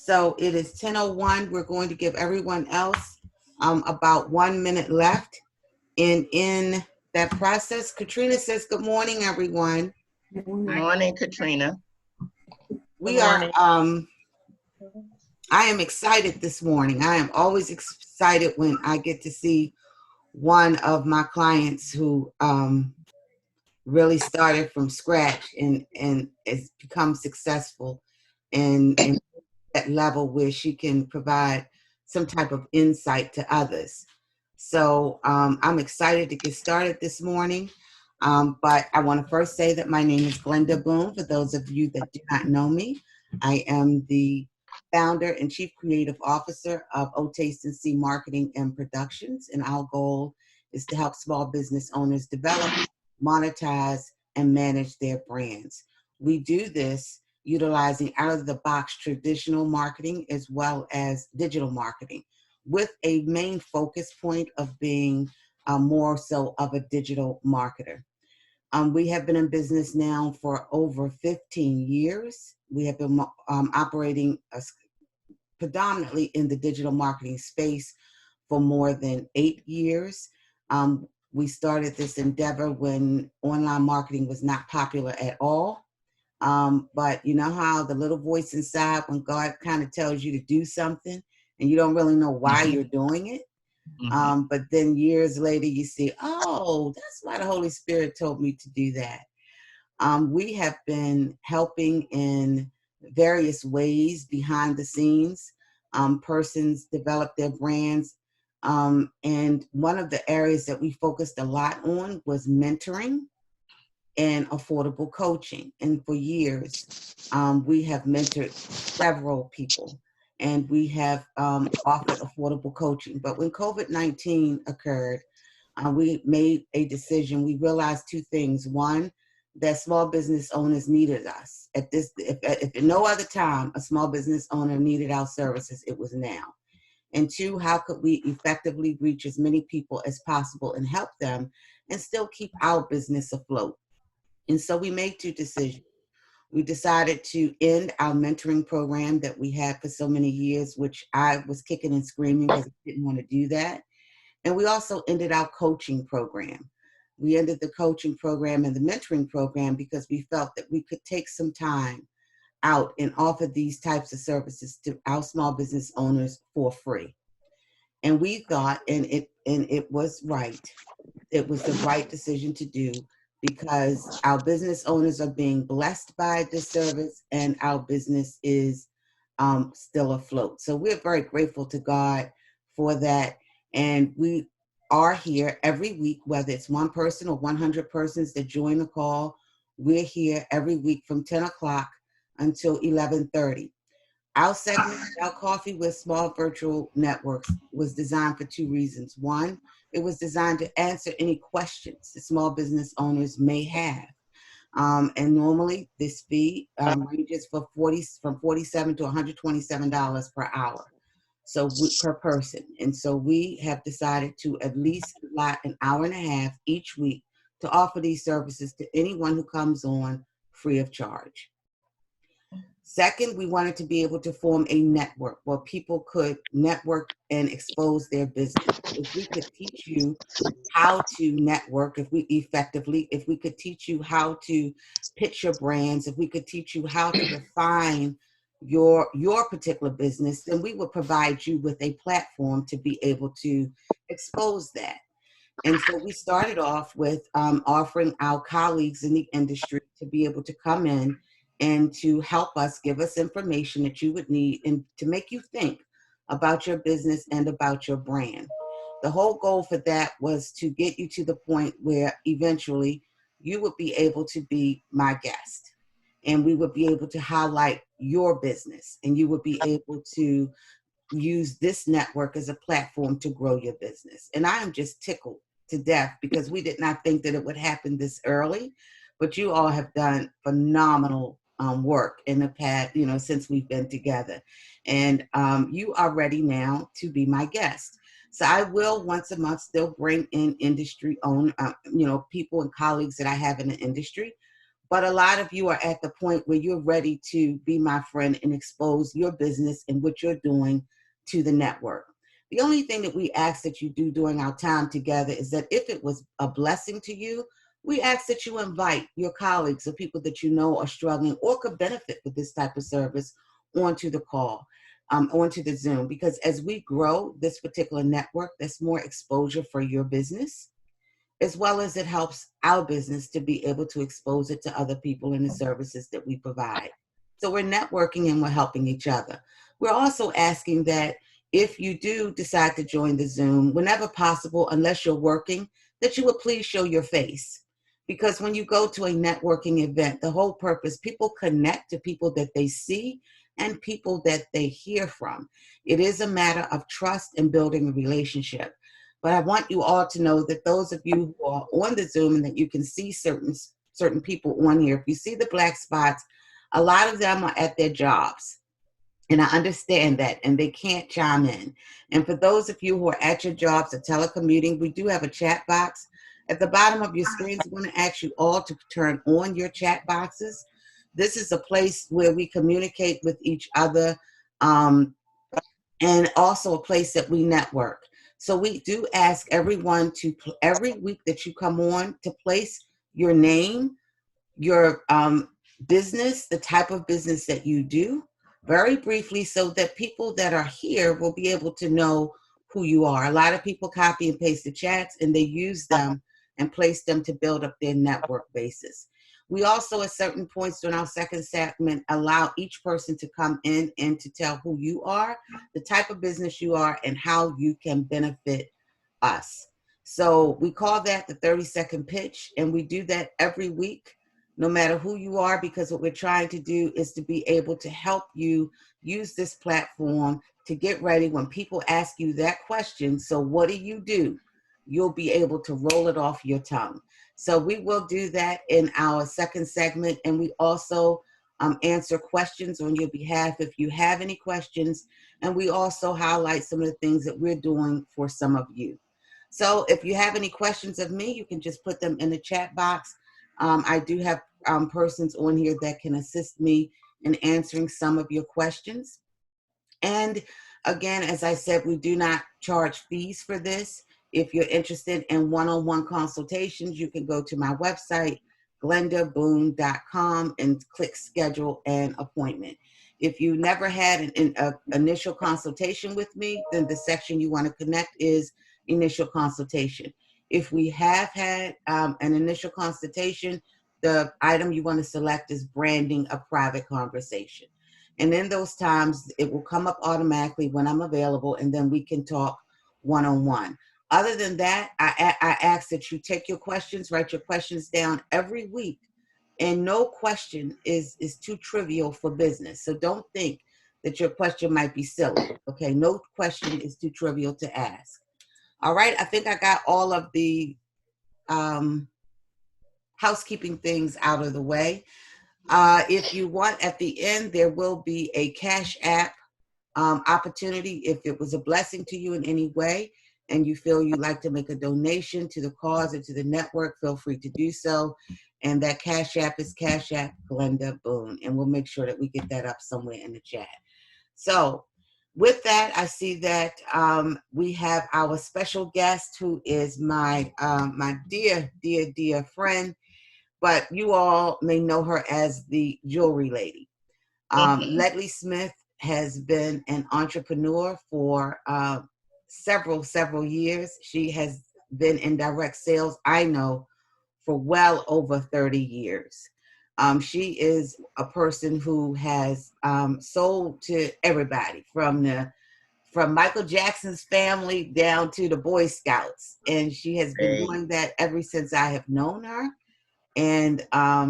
So it is 10:01. We're going to give everyone else about 1 minute left. And in that process, Katrina says, good morning, everyone. Good morning, Katrina. We are, I am excited this morning. I am always excited when I get to see one of my clients who really started from scratch and has become successful in that level where she can provide some type of insight to others. So I'm excited to get started this morning. But I want to first say that my name is Glenda Boone. For those of you that do not know me, I am the founder and chief creative officer of O Taste and See Marketing and Productions. And our goal is to help small business owners develop, monetize, and manage their brands. We do this utilizing out-of-the-box traditional marketing as well as digital marketing, with a main focus point of being more so of a digital marketer. We have been in business now for over 15 years. We have been operating predominantly in the digital marketing space for more than 8 years. We started this endeavor when online marketing was not popular at all. But you know how the little voice inside, when God kind of tells you to do something and you don't really know why you're doing it. But then years later you see, oh, that's why the Holy Spirit told me to do that. We have been helping in various ways behind the scenes. Persons develop their brands. And one of the areas that we focused a lot on was mentoring and affordable coaching. And for years, we have mentored several people and we have offered affordable coaching. But when COVID-19 occurred, we made a decision. We realized two things. One, that small business owners needed us. If at no other time a small business owner needed our services, it was now. And two, how could we effectively reach as many people as possible and help them and still keep our business afloat? And so we made two decisions. We decided to end our mentoring program that we had for so many years, which I was kicking and screaming because I didn't want to do that. And we also ended our coaching program. We ended the coaching program and the mentoring program because we felt that we could take some time out and offer these types of services to our small business owners for free. And we thought, and it was right. It was the right decision to do because our business owners are being blessed by this service and our business is still afloat. So we're very grateful to God for that. And we are here every week, whether it's one person or 100 persons that join the call. We're here every week from 10 o'clock until 11:30. Our segment, Our Coffee with Small Virtual Networks, was designed for two reasons. One, it was designed to answer any questions that small business owners may have. And normally this fee ranges from $47 to $127 per hour, so per person. And so we have decided to at least allot an hour and a half each week to offer these services to anyone who comes on free of charge. Second, we wanted to be able to form a network where people could network and expose their business. If we could teach you how to network, if we could teach you how to pitch your brands, if we could teach you how to refine your particular business, then we would provide you with a platform to be able to expose that. And so we started off with offering our colleagues in the industry to be able to come in and to help us, give us information that you would need and to make you think about your business and about your brand. The whole goal for that was to get you to the point where eventually you would be able to be my guest and we would be able to highlight your business and you would be able to use this network as a platform to grow your business. And I am just tickled to death because we did not think that it would happen this early, but you all have done phenomenal work in the past, since we've been together. And you are ready now to be my guest. So I will once a month still bring in industry own, people and colleagues that I have in the industry. But a lot of you are at the point where you're ready to be my friend and expose your business and what you're doing to the network. The only thing that we ask that you do during our time together is that if it was a blessing to you, we ask that you invite your colleagues or people that you know are struggling or could benefit with this type of service onto the call, onto the Zoom. Because as we grow this particular network, there's more exposure for your business, as well as it helps our business to be able to expose it to other people and the services that we provide. So we're networking and we're helping each other. We're also asking that if you do decide to join the Zoom, whenever possible, unless you're working, that you would please show your face. Because when you go to a networking event, the whole purpose, people connect to people that they see and people that they hear from. It is a matter of trust and building a relationship. But I want you all to know that those of you who are on the Zoom and that you can see certain people on here, if you see the black spots, a lot of them are at their jobs. And I understand that, and they can't chime in. And for those of you who are at your jobs or telecommuting, we do have a chat box. At the bottom of your screens, I'm going to ask you all to turn on your chat boxes. This is a place where we communicate with each other, and also a place that we network. So we do ask everyone to, every week that you come on, to place your name, your business, the type of business that you do, very briefly, so that people that are here will be able to know who you are. A lot of people copy and paste the chats and they use them and place them to build up their network basis. We also, at certain points during our second segment, allow each person to come in and to tell who you are, the type of business you are, and how you can benefit us. So we call that the 30-second pitch, and we do that every week, no matter who you are, because what we're trying to do is to be able to help you use this platform to get ready when people ask you that question. So what do? You'll be able to roll it off your tongue. So we will do that in our second segment, and we also answer questions on your behalf if you have any questions, and we also highlight some of the things that we're doing for some of you. So if you have any questions of me, you can just put them in the chat box. I do have persons on here that can assist me in answering some of your questions. And again, as I said, we do not charge fees for this. If you're interested in one-on-one consultations, you can go to my website, glendaboone.com, and click schedule an appointment. If you never had an initial consultation with me, then the section you want to connect is initial consultation. If we have had an initial consultation, the item you want to select is branding a private conversation. And in those times, it will come up automatically when I'm available, and then we can talk one-on-one. Other than that, I ask that you take your questions, write your questions down every week. And no question is too trivial for business. So don't think that your question might be silly. Okay, no question is too trivial to ask. All right, I think I got all of the housekeeping things out of the way. If you want, at the end, there will be a Cash App opportunity. If it was a blessing to you in any way and you feel you'd like to make a donation to the cause or to the network, feel free to do so. And that Cash App is Cash App Glenda Boone. And we'll make sure that we get that up somewhere in the chat. So with that, I see that we have our special guest, who is my dear, dear, dear friend, but you all may know her as the Jewelry Lady. Ledley Smith has been an entrepreneur for several years. She has been in direct sales, I know, for well over 30 years. She is a person who has sold to everybody, from Michael Jackson's family down to the Boy Scouts. And she has been doing that ever since I have known her. And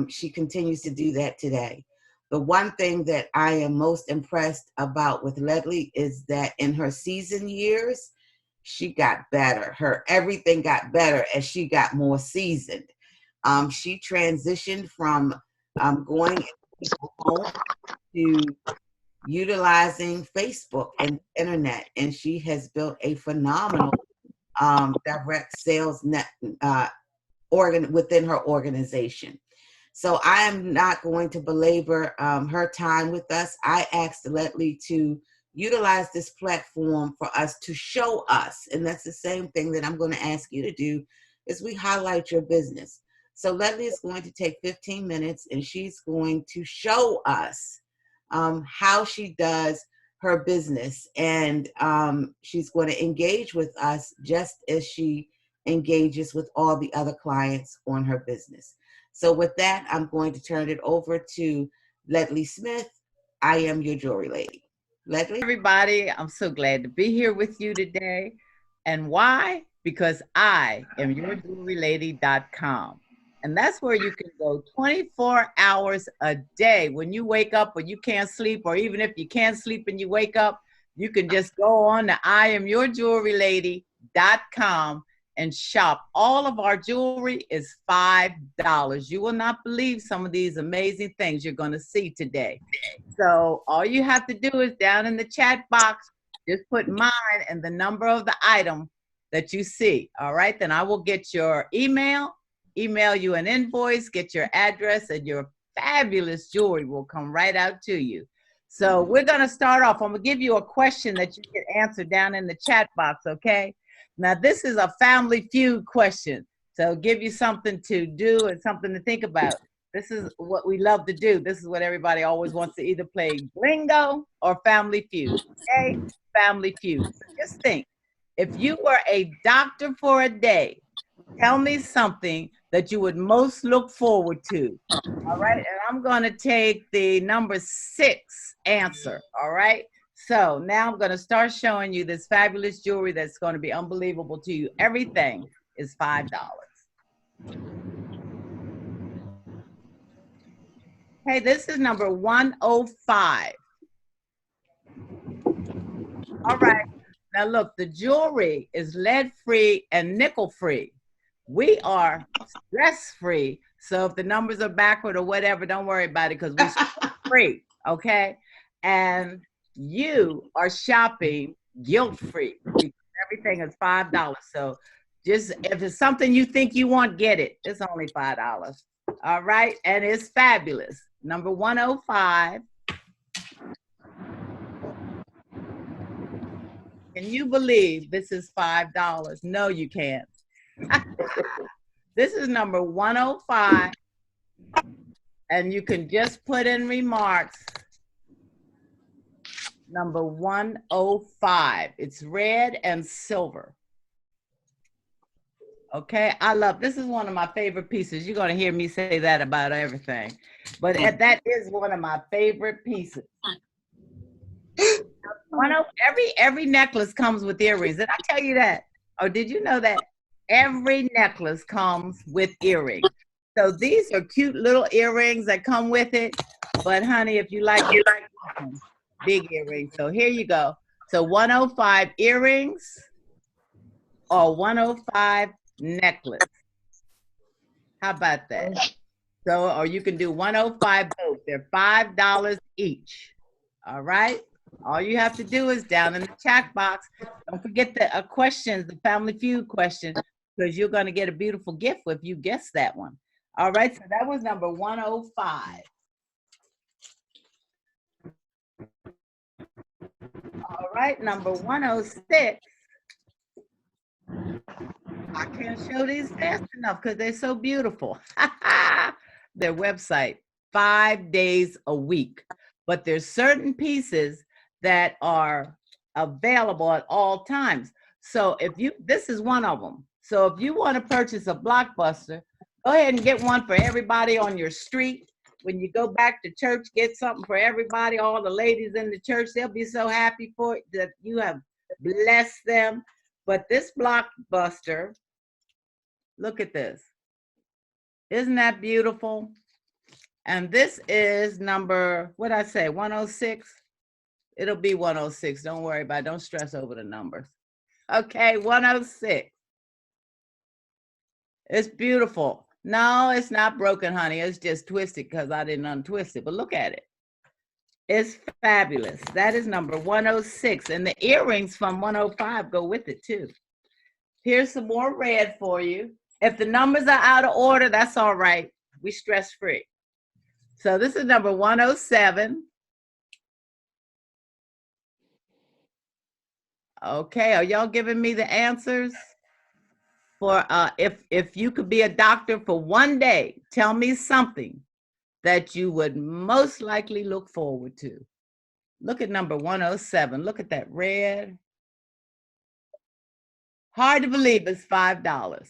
she continues to do that today. The one thing that I am most impressed about with Ledley is that in her season years, she got better. Her everything got better as she got more seasoned. She transitioned from going into people's homes to utilizing Facebook and internet, and she has built a phenomenal direct sales net within her organization. So I am not going to belabor her time with us. I asked Ledley to utilize this platform for us to show us, and that's the same thing that I'm going to ask you to do, is we highlight your business. So Ledley is going to take 15 minutes and she's going to show us how she does her business, and she's going to engage with us just as she engages with all the other clients on her business. So with that, I'm going to turn it over to Ledley Smith. I am your jewelry lady. Ledley? Everybody, I'm so glad to be here with you today. And why? Because I am yourjewelrylady.com. And that's where you can go 24 hours a day. When you wake up or you can't sleep, or even if you can't sleep and you wake up, you can just go on to IamYourJewelryLady.com and shop. All of our jewelry is $5. You will not believe some of these amazing things you're going to see today. So all you have to do is down in the chat box, just put mine and the number of the item that you see. All right, then I will get your email you an invoice, get your address, and your fabulous jewelry will come right out to you. So we're going to start off. I'm going to give you a question that you can answer down in the chat box, okay? Now, this is a Family Feud question, so give you something to do and something to think about. This is what we love to do. This is what everybody always wants to either play bingo or Family Feud, okay? Family Feud. So just think, if you were a doctor for a day, tell me something that you would most look forward to. All right, and I'm going to take the number 6 answer. All right, so now I'm going to start showing you this fabulous jewelry that's going to be unbelievable to you. Everything is $5. Hey, this is number 105. All right, now look, the jewelry is lead-free and nickel-free. We are stress-free, so if the numbers are backward or whatever, don't worry about it because we're free, okay? And you are shopping guilt-free because everything is $5. So just if it's something you think you want, get it. It's only $5. All right, and it's fabulous. Number 105. Can you believe this is $5? No, you can't. This is number 105, and you can just put in remarks number 105. It's red and silver. Okay, I love, this is one of my favorite pieces. You're going to hear me say that about everything, but that is one of my favorite pieces. Every necklace comes with earrings. Did I tell you that? Or did you know that? Every necklace comes with earrings. So these are cute little earrings that come with it. But honey, if you like big earrings. So here you go. So 105 earrings or 105 necklace. How about that? So, or you can do 105 both. They're $5 each. All right. All you have to do is down in the chat box. Don't forget the questions, the Family Feud question, because you're going to get a beautiful gift if you guess that one. All right, so that was number 105. All right, number 106. I can't show these fast enough because they're so beautiful. Their website, 5 days a week. But there's certain pieces that are available at all times. So this is one of them. So if you want to purchase a blockbuster, go ahead and get one for everybody on your street. When you go back to church, get something for everybody. All the ladies in the church, they'll be so happy for it that you have blessed them. But this blockbuster, look at this. Isn't that beautiful? And this is number, what'd I say, 106? It'll be 106. Don't worry about it. Don't stress over the numbers. Okay, 106. It's beautiful. No, it's not broken, honey. It's just twisted because I didn't untwist it. But look at it. It's fabulous. That is number 106. And the earrings from 105 go with it, too. Here's some more red for you. If the numbers are out of order, that's all right. We stress free. So this is number 107. Okay, are y'all giving me the answers? For if you could be a doctor for one day, tell me something that you would most likely look forward to. Look at number 107. Look at that red. Hard to believe it's $5.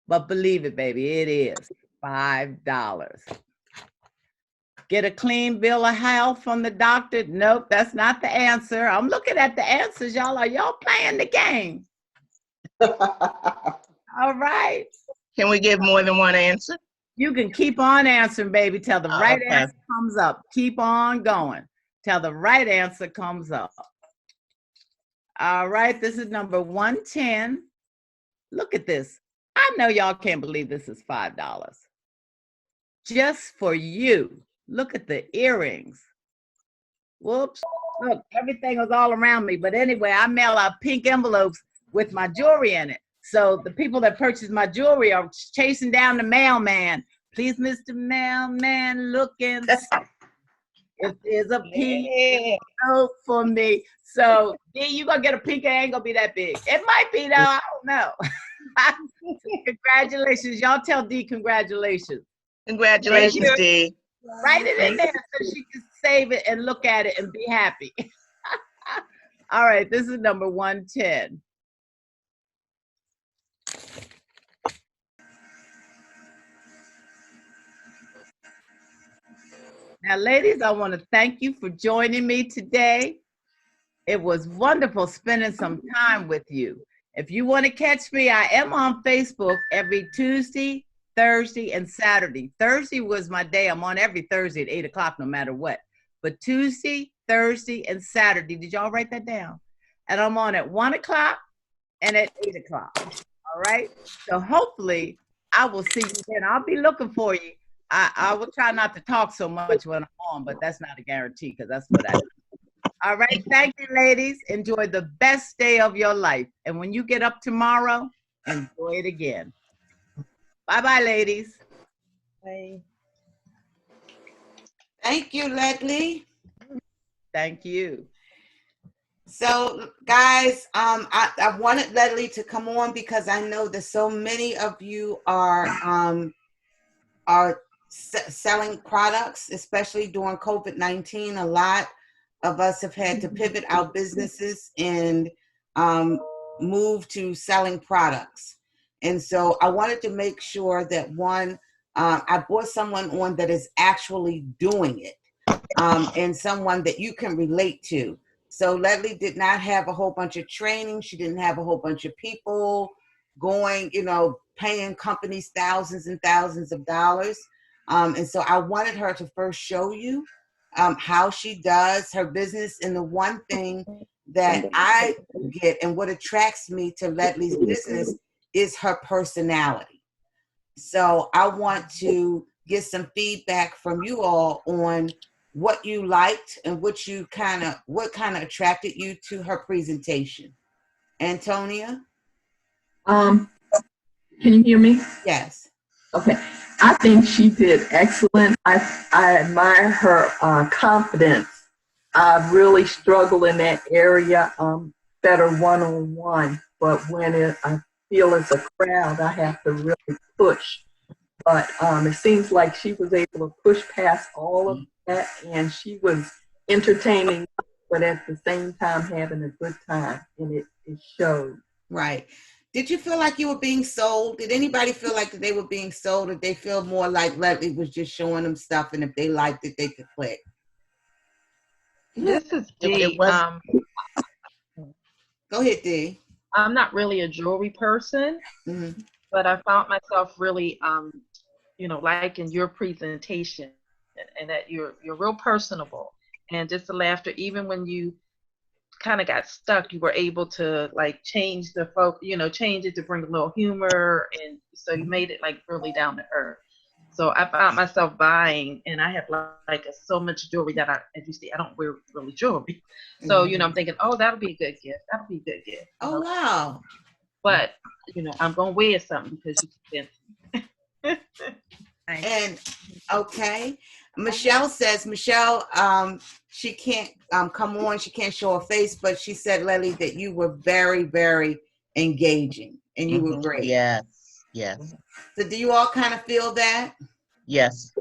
But believe it, baby, it is $5. Get a clean bill of health from the doctor? Nope, that's not the answer. I'm looking at the answers, y'all. Are y'all playing the game? All right. Can we give more than one answer? You can keep on answering, baby, till the right answer comes up. Keep on going till the right answer comes up. All right, this is number 110. Look at this. I know y'all can't believe this is $5. Just for you. Look at the earrings. Whoops. Look, everything was all around me. But anyway, I mail out pink envelopes with my jewelry in it. So the people that purchase my jewelry are chasing down the mailman. Please, Mr. Mailman, look and see if there's a pink envelope for me. So, D, you gonna get a pink, it ain't gonna be that big. It might be though, I don't know. Congratulations. Y'all tell D congratulations. Congratulations, D. Write it in there so she can save it and look at it and be happy. All right, this is number 110. Now, ladies, I want to thank you for joining me today. It was wonderful spending some time with you. If you want to catch me, I am on Facebook every Tuesday, Thursday, and Saturday. Thursday was my day. I'm on every Thursday at 8 o'clock, no matter what. But Tuesday, Thursday, and Saturday, did y'all write that down? And I'm on at 1 o'clock and at 8 o'clock. All right? So hopefully I will see you then. I'll be looking for you. I will try not to talk so much when I'm on, but that's not a guarantee because that's what I do. All right. Thank you, ladies. Enjoy the best day of your life. And when you get up tomorrow, enjoy it again. Bye-bye, ladies. Bye. Thank you, Ledley. Thank you. So, guys, I wanted Ledley to come on because I know that so many of you are selling products, especially during COVID-19. A lot of us have had to pivot our businesses and move to selling products. And so I wanted to make sure that I brought someone on that is actually doing it and someone that you can relate to. So Ledley did not have a whole bunch of training. She didn't have a whole bunch of people going, paying companies thousands and thousands of dollars. And so I wanted her to first show you how she does her business. And the one thing that I get and what attracts me to Ledley's business is her personality. So I want to get some feedback from you all on what you liked and what kind of attracted you to her presentation. Antonia? Can you hear me? Yes. Okay. I think she did excellent. I admire her confidence. I really struggle in that area, better one-on-one. But when I feel it's a crowd, I have to really push. But it seems like she was able to push past all of that, and she was entertaining, but at the same time having a good time, and it showed. Right. Did you feel like you were being sold? Did anybody feel like they were being sold, or they feel more like Ledley was just showing them stuff, and if they liked it, they could click? This is Dee. Go ahead, Dee. I'm not really a jewelry person, but I found myself really, liking your presentation, and that you're real personable, and just the laughter. Even when you kind of got stuck, you were able to change the change it to bring a little humor, and so you made it really down to earth. So I found myself buying, and I have so much jewelry that as you see, I don't wear really jewelry. So, I'm thinking, oh, that'll be a good gift. That'll be a good gift. Oh, wow. But, I'm going to wear something because you can. And okay, Michelle says, Michelle, she can't come on, she can't show her face, but she said, Ledley, that you were very, very engaging and you were great. Yes, yes, So do you all kind of feel that? yes.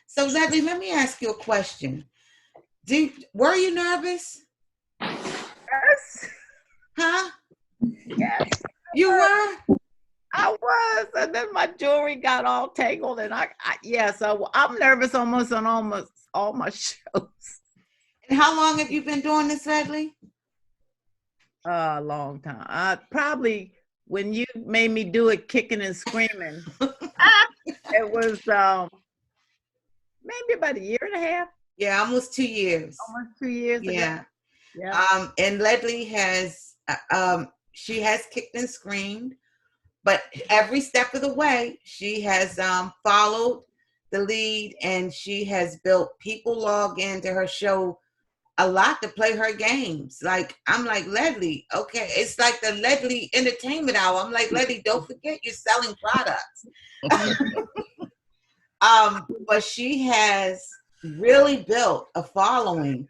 So Ledley, let me ask you a question. Were you nervous? Yes. Huh? Yes. You were? I was, and then my jewelry got all tangled, and yeah, so I'm nervous almost on almost all my shows. And how long have you been doing this, Ledley? A long time. Probably when you made me do it, kicking and screaming. It was maybe about a year and a half. Yeah, almost 2 years. Almost 2 years ago. Yeah. Yeah. And Ledley has, she has kicked and screamed, but every step of the way, she has followed the lead, and she has built people log into her show a lot to play her games. Like, I'm like, Ledley, okay. It's like the Ledley Entertainment Hour. I'm like, Ledley, don't forget you're selling products. But she has really built a following,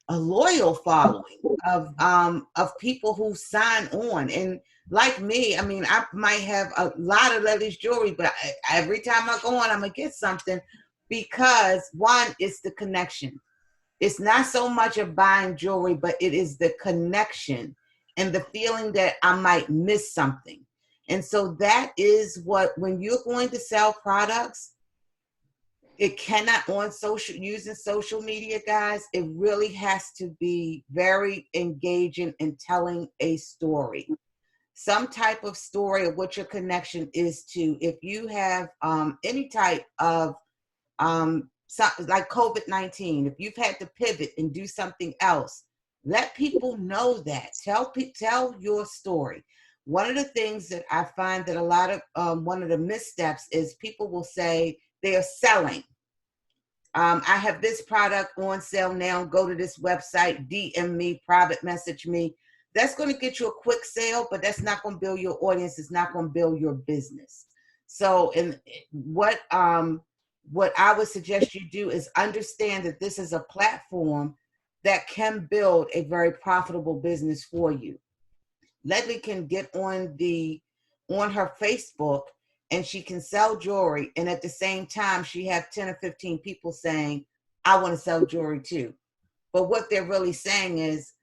a loyal following of people who sign on. And like me, I mean, I might have a lot of Ledley's jewelry, but every time I go on, I'm gonna get something, because one, it's the connection. It's not so much of buying jewelry, but it is the connection and the feeling that I might miss something. And so that is what, when you're going to sell products, it cannot using social media, guys. It really has to be very engaging and telling a story, some type of story of what your connection is to. If you have any type of like COVID-19, if you've had to pivot and do something else, let people know that. Tell your story. One of the things that I find that a lot of one of the missteps is people will say they are selling. I have this product on sale now. Go to this website, DM me, private message me. That's going to get you a quick sale, but that's not going to build your audience. It's not going to build your business. So, and what I would suggest you do is understand that this is a platform that can build a very profitable business for you. Ledley can get on her Facebook, and she can sell jewelry, and at the same time she have 10 or 15 people saying, I want to sell jewelry too. But what they're really saying is,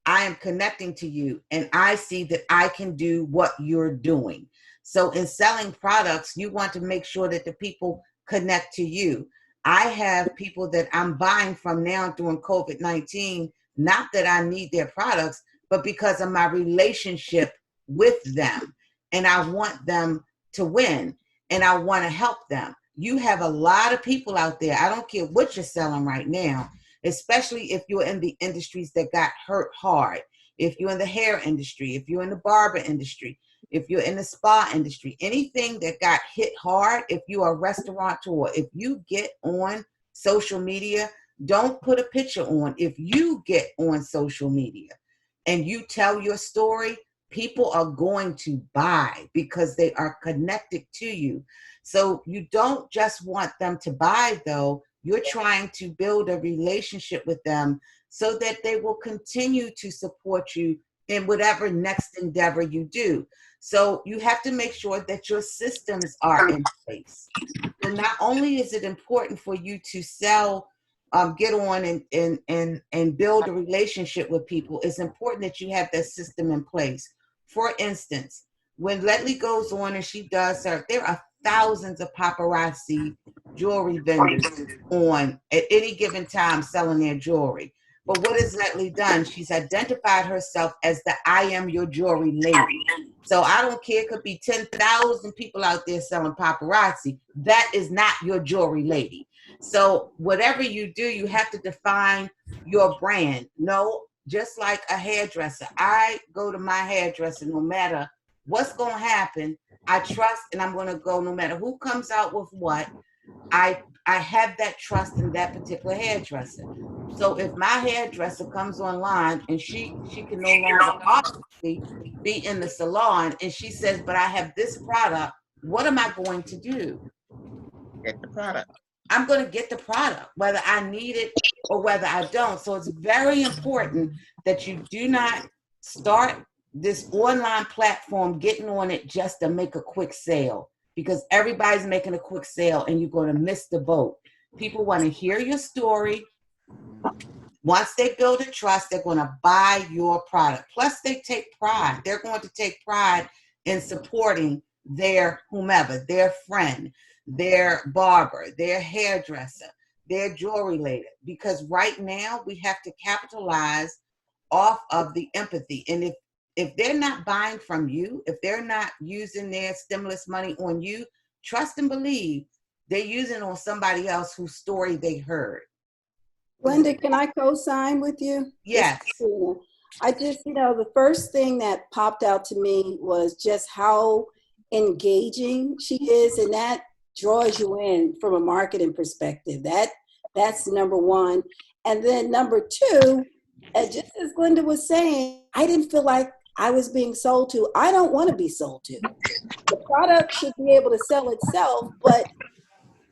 I am connecting to you, and I see that I can do what you're doing. So in selling products, you want to make sure that the people connect to you. I have people that I'm buying from now during COVID-19, not that I need their products, but because of my relationship with them. And I want them to win, and I want to help them. You have a lot of people out there. I don't care what you're selling right now, especially if you're in the industries that got hurt hard. If you're in the hair industry, if you're in the barber industry, if you're in the spa industry, anything that got hit hard, if you're a restaurateur, if you get on social media, don't put a picture on. If you get on social media and you tell your story, people are going to buy because they are connected to you. So you don't just want them to buy, though. You're trying to build a relationship with them so that they will continue to support you in whatever next endeavor you do. So you have to make sure that your systems are in place. So not only is it important for you to sell, get on and build a relationship with people, it's important that you have that system in place. For instance, when Ledley goes on and she does her, there are thousands of paparazzi jewelry vendors on at any given time selling their jewelry. But what has Ledley done? She's identified herself as the I am your jewelry lady. So I don't care, it could be 10,000 people out there selling paparazzi. That is not your jewelry lady. So whatever you do, you have to define your brand. No, just like a hairdresser. I go to my hairdresser no matter what's going to happen. I trust, and I'm going to go no matter who comes out with what. I have that trust in that particular hairdresser. So if my hairdresser comes online and she can no longer obviously be in the salon, and she says, but I have this product, what am I going to do? Get the product. I'm going to get the product, whether I need it or whether I don't. So it's very important that you do not start this online platform getting on it just to make a quick sale, because everybody's making a quick sale and you're going to miss the boat. People want to hear your story. Once they build a trust, they're going to buy your product. Plus, they take pride. They're going to take pride in supporting their whomever, their friend, their barber, their hairdresser, their jewelry lady. Because right now, we have to capitalize off of the empathy. And if they're not buying from you, if they're not using their stimulus money on you, trust and believe they're using it on somebody else whose story they heard. Glenda, can I co-sign with you? Yes. I just, the first thing that popped out to me was just how engaging she is, and that draws you in from a marketing perspective. That's number one. And then number two, just as Glenda was saying, I didn't feel like I was being sold to. I don't want to be sold to. The product should be able to sell itself, but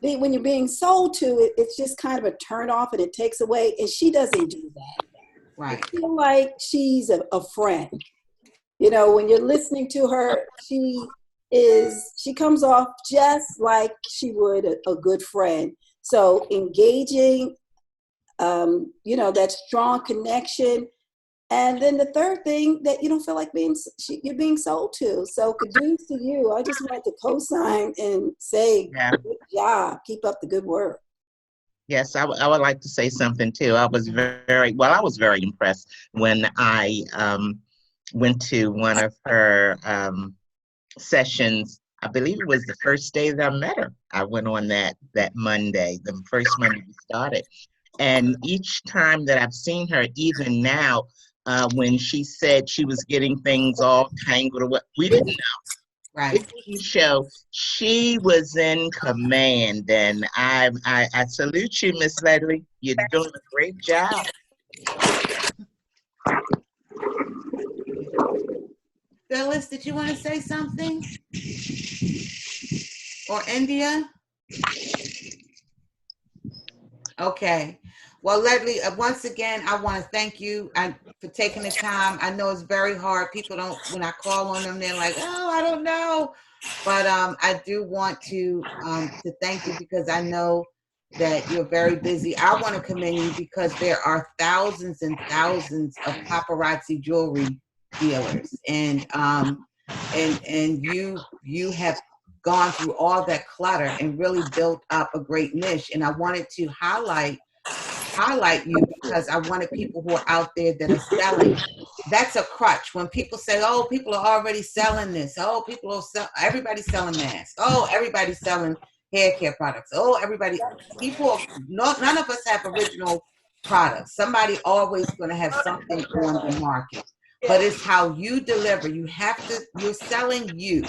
when you're being sold to it, it's just kind of a turn off and it takes away. And she doesn't do that. Right. I feel like she's a friend. When you're listening to her, she comes off just like she would a good friend. So engaging, that strong connection. And then the third thing, that you don't feel like you're being sold to. So kudos to you. I just wanted to co-sign and say, Good job. Keep up the good work. Yes, I would like to say something too. I was very impressed when I went to one of her sessions. I believe it was the first day that I met her. I went on that Monday, the first Monday we started. And each time that I've seen her, even now, when she said she was getting things all tangled or what, we didn't know. Right. It didn't show. She was in command, and I salute you, Miss Ledley. You're doing a great job. Phyllis, did you want to say something? Or India? Okay. Well, Ledley, once again, I want to thank you for taking the time. I know it's very hard. People don't, when I call on them, they're like, oh, I don't know. But I do want to thank you, because I know that you're very busy. I want to commend you because there are thousands and thousands of paparazzi jewelry dealers, and you have gone through all that clutter and really built up a great niche. And I wanted to highlight you because I wanted people who are out there that are selling. That's a crutch. When people say, oh, people are already selling this. Oh, everybody's selling masks. Oh, everybody's selling hair care products. Oh, none of us have original products. Somebody always going to have something on the market, but it's how you deliver. You're selling you.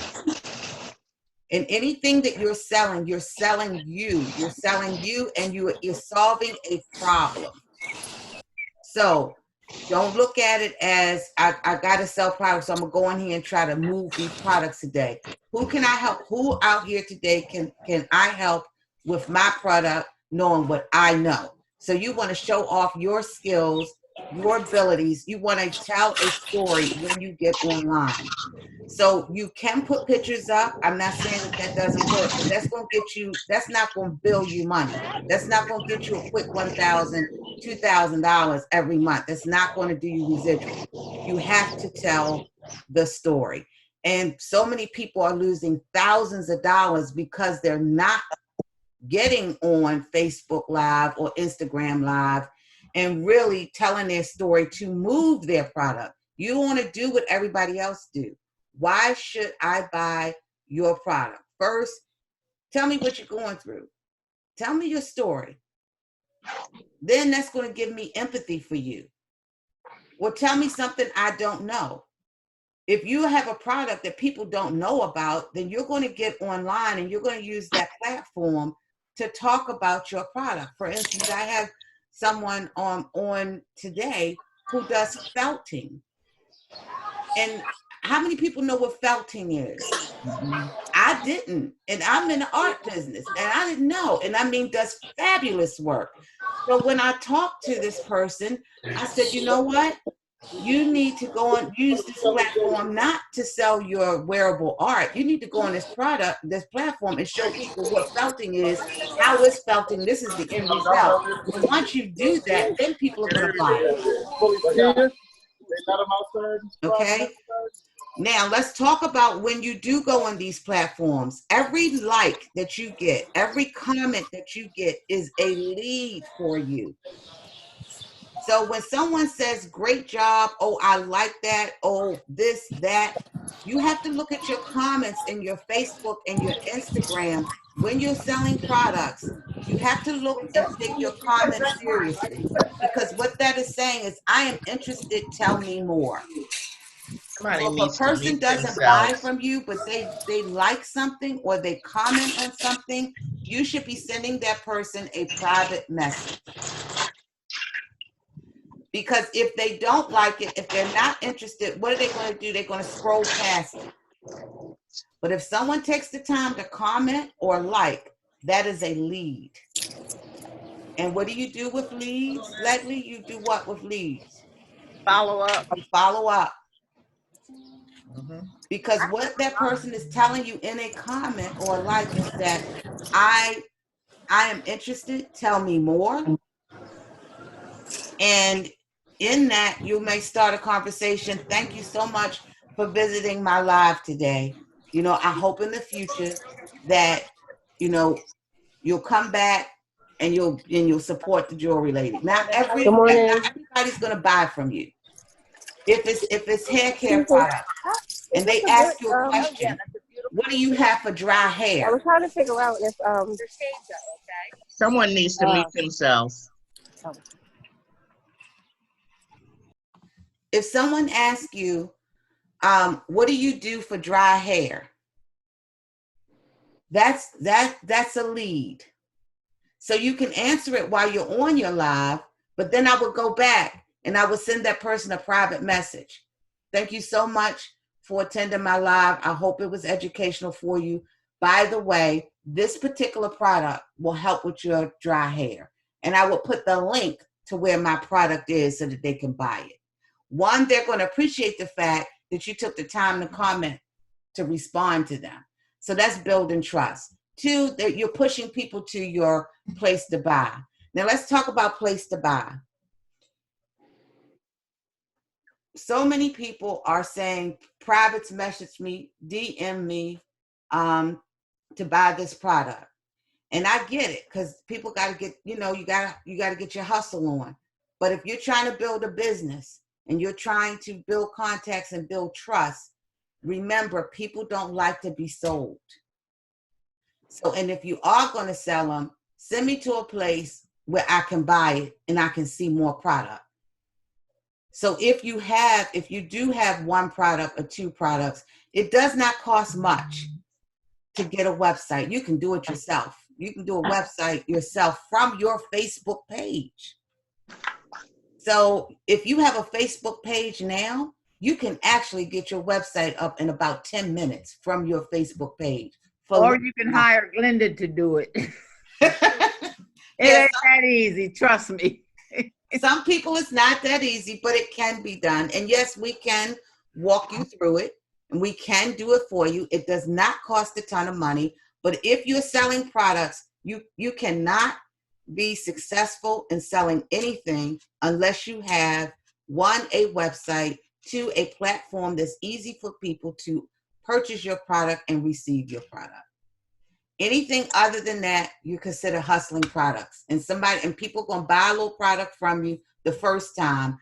And anything that you're selling you. You're selling you, and you're solving a problem. So don't look at it as I got to sell products, so I'm going to go in here and try to move these products today. Who can I help? Who out here today can I help with my product, knowing what I know? So you want to show off your skills, your abilities. You want to tell a story when you get online. So you can put pictures up. I'm not saying that doesn't work, but that's not going to bill you money. That's not going to get you a quick $1,000, $2,000 every month. That's not going to do you residual. You have to tell the story. And so many people are losing thousands of dollars because they're not getting on Facebook Live or Instagram Live and really telling their story to move their product. You want to do what everybody else do. Why should I buy your product? First, tell me what you're going through. Tell me your story. Then that's going to give me empathy for you. Well, tell me something I don't know. If you have a product that people don't know about, then you're going to get online and you're going to use that platform to talk about your product. For instance, I have someone on today who does felting. And how many people know what felting is? I I didn't, and I'm in the art business, and I didn't know, and I mean, does fabulous work. So when I talked to this person, I said, you know what? You need to go and use this platform not to sell your wearable art. You need to go on this platform, and show people what felting is, how it's felting. This is the end result. And once you do that, then people are going to buy it. Okay. Now let's talk about when you do go on these platforms. Every like that you get, every comment that you get is a lead for you. So when someone says, great job, oh, I like that, oh, this, that, you have to look at your comments in your Facebook and your Instagram when you're selling products. You have to look and take your comments seriously, because what that is saying is, I am interested, tell me more. Somebody So if a needs to person mute doesn't buy themselves. from you, but they like something or they comment on something, you should be sending that person a private message. Because if they don't like it, if they're not interested, what are they going to do? They're going to scroll past it. But if someone takes the time to comment or like, that is a lead. And what do you do with leads, Ledley? You do what with leads? Follow up. You follow up. Mhm. Because what that person is telling you in a comment or like is that I am interested, tell me more. And in that, you may start a conversation. Thank you so much for visiting my live today. You know, I hope in the future that, you know, you'll come back and you'll support the jewelry lady. Not everybody's gonna buy from you. If it's hair care product and they ask you a question, what do you have for dry hair? I was trying to figure out if Someone needs to mute themselves. If someone asks you, what do you do for dry hair? That's a lead. So you can answer it while you're on your live, but then I would go back and I would send that person a private message. Thank you so much for attending my live. I hope it was educational for you. By the way, this particular product will help with your dry hair. And I will put the link to where my product is so that they can buy it. One, they're going to appreciate the fact that you took the time to comment, to respond to them. So that's building trust. Two, that you're pushing people to your place to buy. Now let's talk about place to buy. So many people are saying, privates message me, DM me to buy this product. And I get it, because people got to get, you got to get your hustle on. But if you're trying to build a business and you're trying to build contacts and build trust, remember, people don't like to be sold. So, and if you are going to sell them, send me to a place where I can buy it and I can see more product. So if you do have one product or two products, it does not cost much to get a website. You can do it yourself. You can do a website yourself from your Facebook page. So if you have a Facebook page now, you can actually get your website up in about 10 minutes from your Facebook page. Or you can hire Glenda to do it. It ain't that easy, trust me. Some people, it's not that easy, but it can be done. And yes, we can walk you through it and we can do it for you. It does not cost a ton of money, but if you're selling products, you cannot be successful in selling anything unless you have, one, a website, two, a platform that's easy for people to purchase your product and receive your product. Anything other than that, you consider hustling products. And people going to buy a little product from you the first time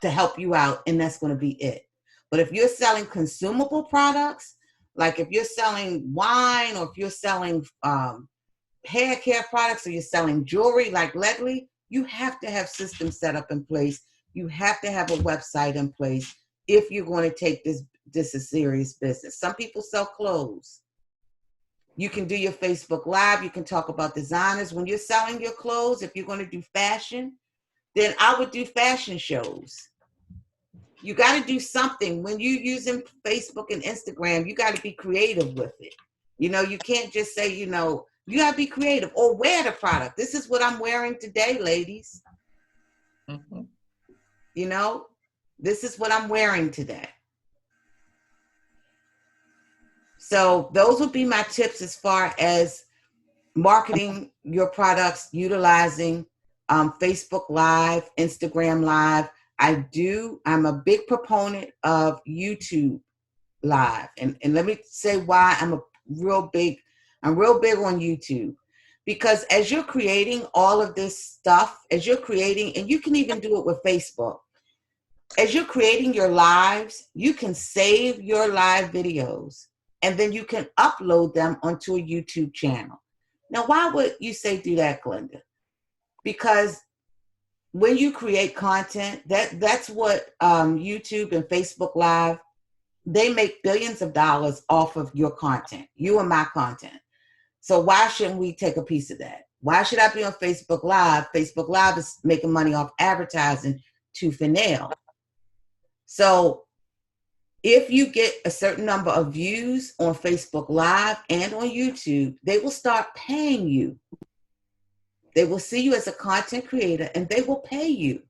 to help you out, and that's going to be it. But if you're selling consumable products, like if you're selling wine or if you're selling hair care products or you're selling jewelry like Ledley, you have to have systems set up in place. You have to have a website in place if you're going to take this a serious business. Some people sell clothes. You can do your Facebook Live. You can talk about designers. When you're selling your clothes, if you're going to do fashion, then I would do fashion shows. You got to do something. When you're using Facebook and Instagram, you got to be creative with it. You know, you can't just say, you know, you gotta be creative or wear the product. This is what I'm wearing today, ladies. Mm-hmm. You know, this is what I'm wearing today. So those would be my tips as far as marketing your products, utilizing Facebook Live, Instagram Live. I'm a big proponent of YouTube Live. And let me say why I'm real big on YouTube. Because as you're creating all of this stuff, as you're creating, and you can even do it with Facebook, as you're creating your lives, you can save your live videos and then you can upload them onto a YouTube channel. Now, why would you say do that, Glenda? Because when you create content, that's what YouTube and Facebook Live, they make billions of dollars off of your content, you and my content. So why shouldn't we take a piece of that? Why should I be on Facebook Live? Facebook Live is making money off advertising tooth and nail. So if you get a certain number of views on Facebook Live and on YouTube, they will start paying you. They will see you as a content creator and they will pay you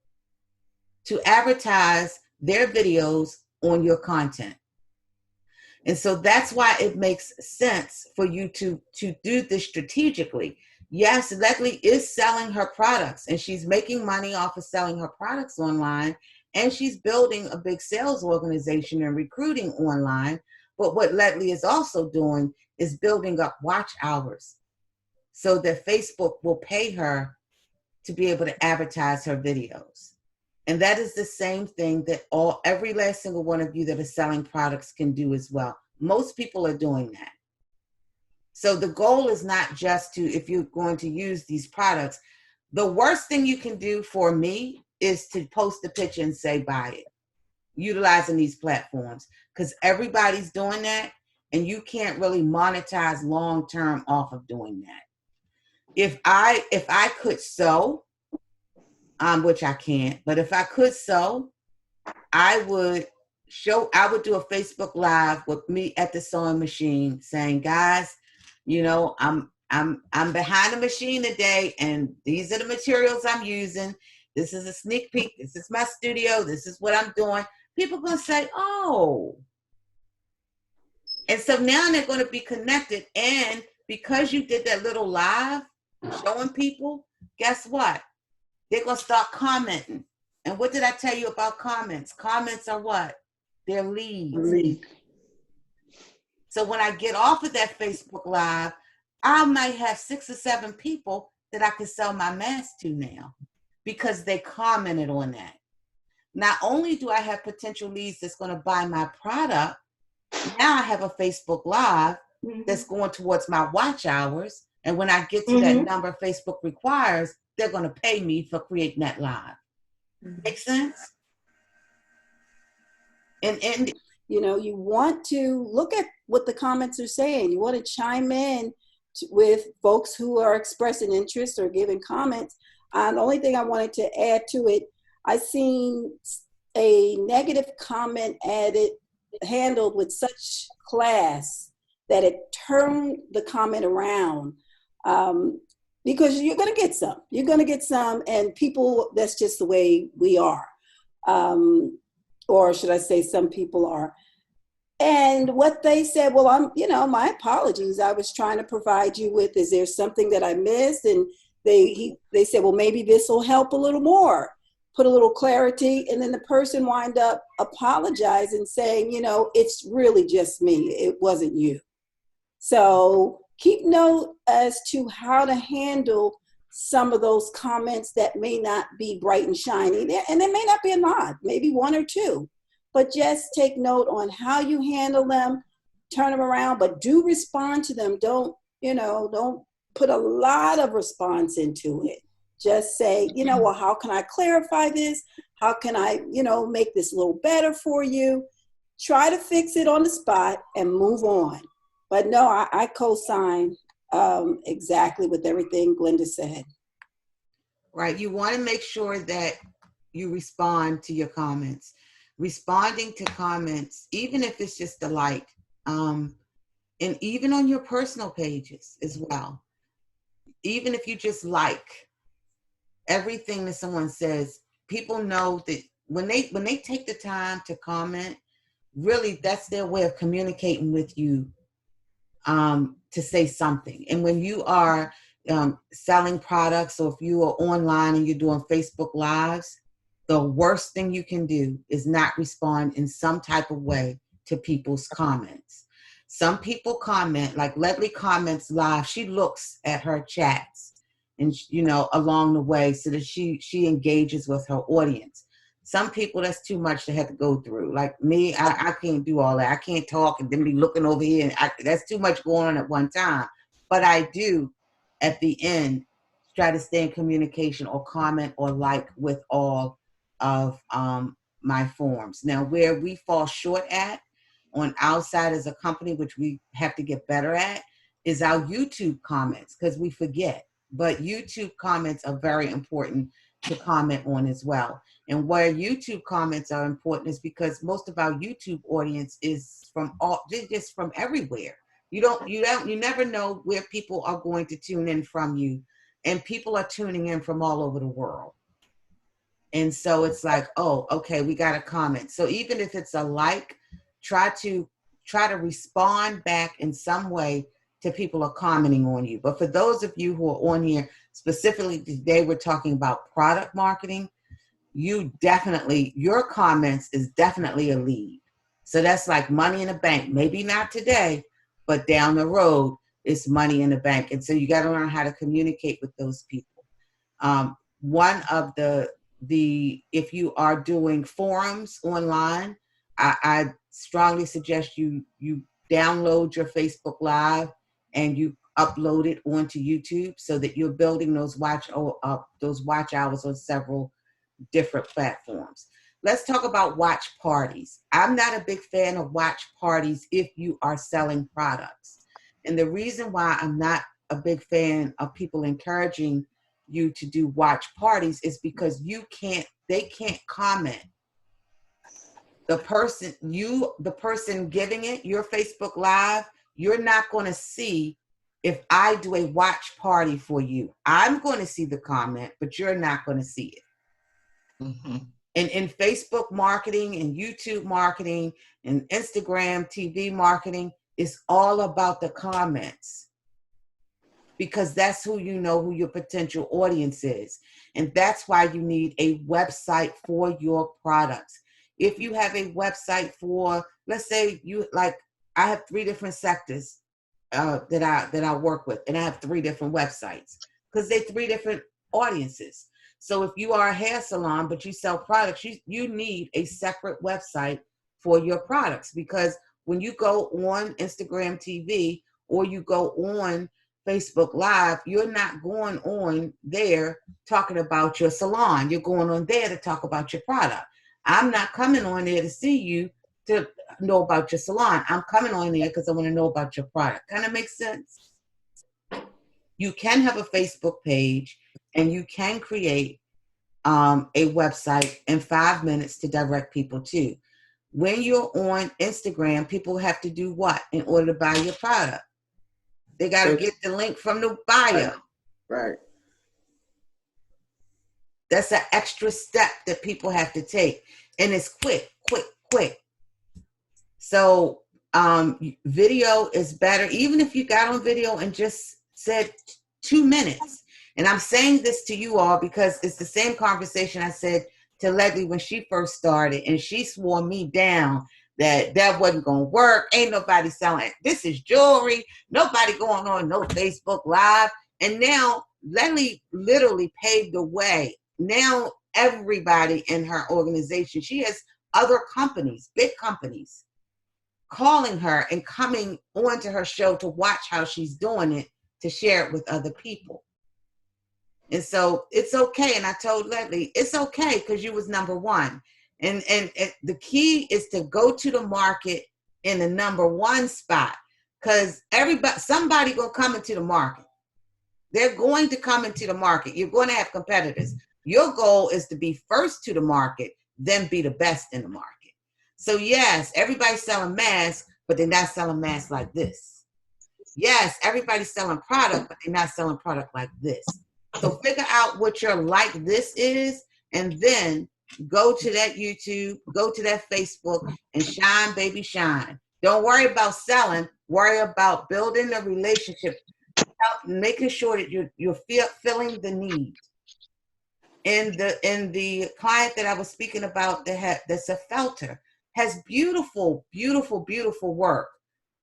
to advertise their videos on your content. And so that's why it makes sense for you to do this strategically. Yes, Ledley is selling her products and she's making money off of selling her products online, and she's building a big sales organization and recruiting online. But what Ledley is also doing is building up watch hours so that Facebook will pay her to be able to advertise her videos. And that is the same thing that every last single one of you that are selling products can do as well. Most people are doing that. So the goal is not just to, if you're going to use these products, the worst thing you can do for me is to post a picture and say, buy it, utilizing these platforms, because everybody's doing that and you can't really monetize long-term off of doing that. If I could sew, which I can't, but if I could sew, I would do a Facebook Live with me at the sewing machine saying, guys, you know, I'm behind the machine today and these are the materials I'm using. This is a sneak peek. This is my studio. This is what I'm doing. People are going to say, oh. And so now they're going to be connected. And because you did that little live showing people, guess what? They're going to start commenting. And what did I tell you about comments? Comments are what? They're leads. So when I get off of that Facebook Live, I might have 6 or 7 people that I can sell my mask to now because they commented on that. Not only do I have potential leads that's going to buy my product, now I have a Facebook Live that's going towards my watch hours. And when I get to that number Facebook requires, they're going to pay me for creating that live. Make sense? And you know, you want to look at what the comments are saying. You want to chime in with folks who are expressing interest or giving comments. The only thing I wanted to add to it, I seen a negative comment handled with such class that it turned the comment around. Because you're going to get some. You're going to get some, and people, that's just the way we are. Or should I say some people are. And what they said, well, my apologies. I was trying to provide you with, is there something that I missed? And they said, well, maybe this will help a little more, put a little clarity. And then the person wind up apologizing, saying, it's really just me. It wasn't you. So keep note as to how to handle some of those comments that may not be bright and shiny. And there may not be a lot, maybe 1 or 2. But just take note on how you handle them, turn them around, but do respond to them. Don't put a lot of response into it. Just say, well, how can I clarify this? How can I, make this a little better for you? Try to fix it on the spot and move on. But no, I co-sign exactly with everything Glenda said. Right. You want to make sure that you respond to your comments. Responding to comments, even if it's just a like, And even on your personal pages as well. Even if you just like everything that someone says, people know that when they take the time to comment, really that's their way of communicating with you, to say something. And when you are selling products, or if you are online and you're doing Facebook Lives, the worst thing you can do is not respond in some type of way to people's comments. Some people comment, like Ledley comments live. She looks at her chats and, along the way, so that she engages with her audience. Some people, that's too much to have to go through. Like me, I can't do all that. I can't talk and then be looking over here. And that's too much going on at one time. But I do, at the end, try to stay in communication or comment or like with all of my forms. Now, where we fall short at on our side as a company, which we have to get better at, is our YouTube comments, because we forget. But YouTube comments are very important to comment on as well. And where YouTube comments are important is because most of our YouTube audience is just from everywhere. You never know where people are going to tune in from you, and people are tuning in from all over the world. And so it's like, oh, okay, we got a comment. So even if it's a like, try to respond back in some way to people are commenting on you. But for those of you who are on here, specifically today, we're talking about product marketing. Your comments is definitely a lead. So that's like money in the bank. Maybe not today, but down the road, it's money in the bank. And so you got to learn how to communicate with those people. One of if you are doing forums online, I strongly suggest you download your Facebook Live and you upload it onto YouTube, so that you're building those watch hours on several different platforms. Let's talk about watch parties. I'm not a big fan of watch parties if you are selling products. And the reason why I'm not a big fan of people encouraging you to do watch parties is because they can't comment. The person giving it, your Facebook Live, you're not going to see. If I do a watch party for you, I'm going to see the comment, but you're not going to see it. Mm-hmm. And in Facebook marketing and YouTube marketing and Instagram TV marketing, it's all about the comments, because that's who your potential audience is. And that's why you need a website for your products. If you have a website for, let's say I have 3 different sectors that I work with, and I have 3 different websites because they're 3 different audiences. So if you are a hair salon, but you sell products, you need a separate website for your products, because when you go on Instagram TV or you go on Facebook Live, you're not going on there talking about your salon. You're going on there to talk about your product. I'm not coming on there to see you to know about your salon. I'm coming on there because I want to know about your product. Kind of makes sense? You can have a Facebook page and you can create a website in 5 minutes to direct people to. When you're on Instagram, people have to do what in order to buy your product? They got to get the link from the bio. Right. That's an extra step that people have to take. And it's quick. So video is better. Even if you got on video and just said 2 minutes. And I'm saying this to you all because it's the same conversation I said to Ledley when she first started. And she swore me down that wasn't going to work. Ain't nobody selling it. This is jewelry. Nobody going on no Facebook Live. And now Ledley literally paved the way. Now everybody in her organization, she has other companies, big companies, calling her and coming onto her show to watch how she's doing it, to share it with other people. And so it's okay. And I told Ledley, it's okay because you was number one. And the key is to go to the market in the number one spot, because somebody gonna come into the market. They're going to come into the market. You're going to have competitors. Your goal is to be first to the market, then be the best in the market. So yes, everybody's selling masks, but they're not selling masks like this. Yes, everybody's selling product, but they're not selling product like this. So figure out what your like this is, and then go to that YouTube, go to that Facebook, and shine, baby, shine. Don't worry about selling. Worry about building a relationship, making sure that you're filling the need. In the client that I was speaking about that's a felter, has beautiful, beautiful, beautiful work,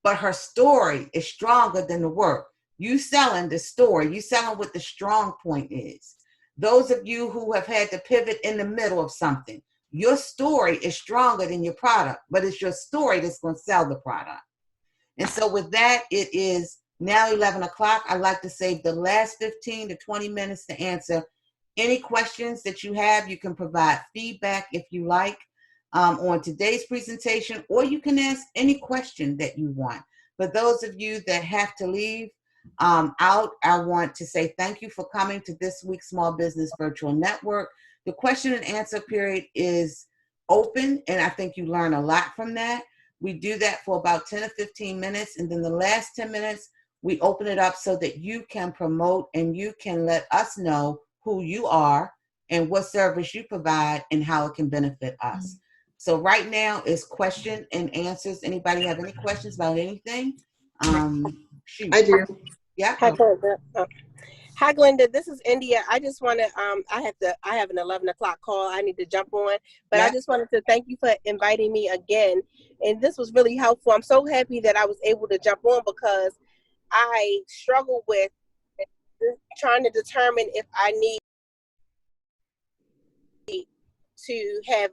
but her story is stronger than the work. You selling the story, you selling what the strong point is. Those of you who have had to pivot in the middle of something, your story is stronger than your product, but it's your story that's going to sell the product. And so with that, it is now 11 o'clock. I'd like to save the last 15 to 20 minutes to answer any questions that you have. You can provide feedback if you like on today's presentation, or you can ask any question that you want. For those of you that have to leave out, I want to say thank you for coming to this week's Small Business Virtual Network. The question and answer period is open, and I think you learn a lot from that. We do that for about 10 or 15 minutes, and then the last 10 minutes, we open it up so that you can promote and you can let us know who you are and what service you provide and how it can benefit us. So right now is question and answers. Anybody have any questions about anything? Shoot. I do. Yeah. Hi, Glenda. Hi, Glenda. This is India. I just want to, I have an 11 o'clock call I need to jump on, but yeah. I just wanted to thank you for inviting me again. And this was really helpful. I'm so happy that I was able to jump on, because I struggle with trying to determine if I need to have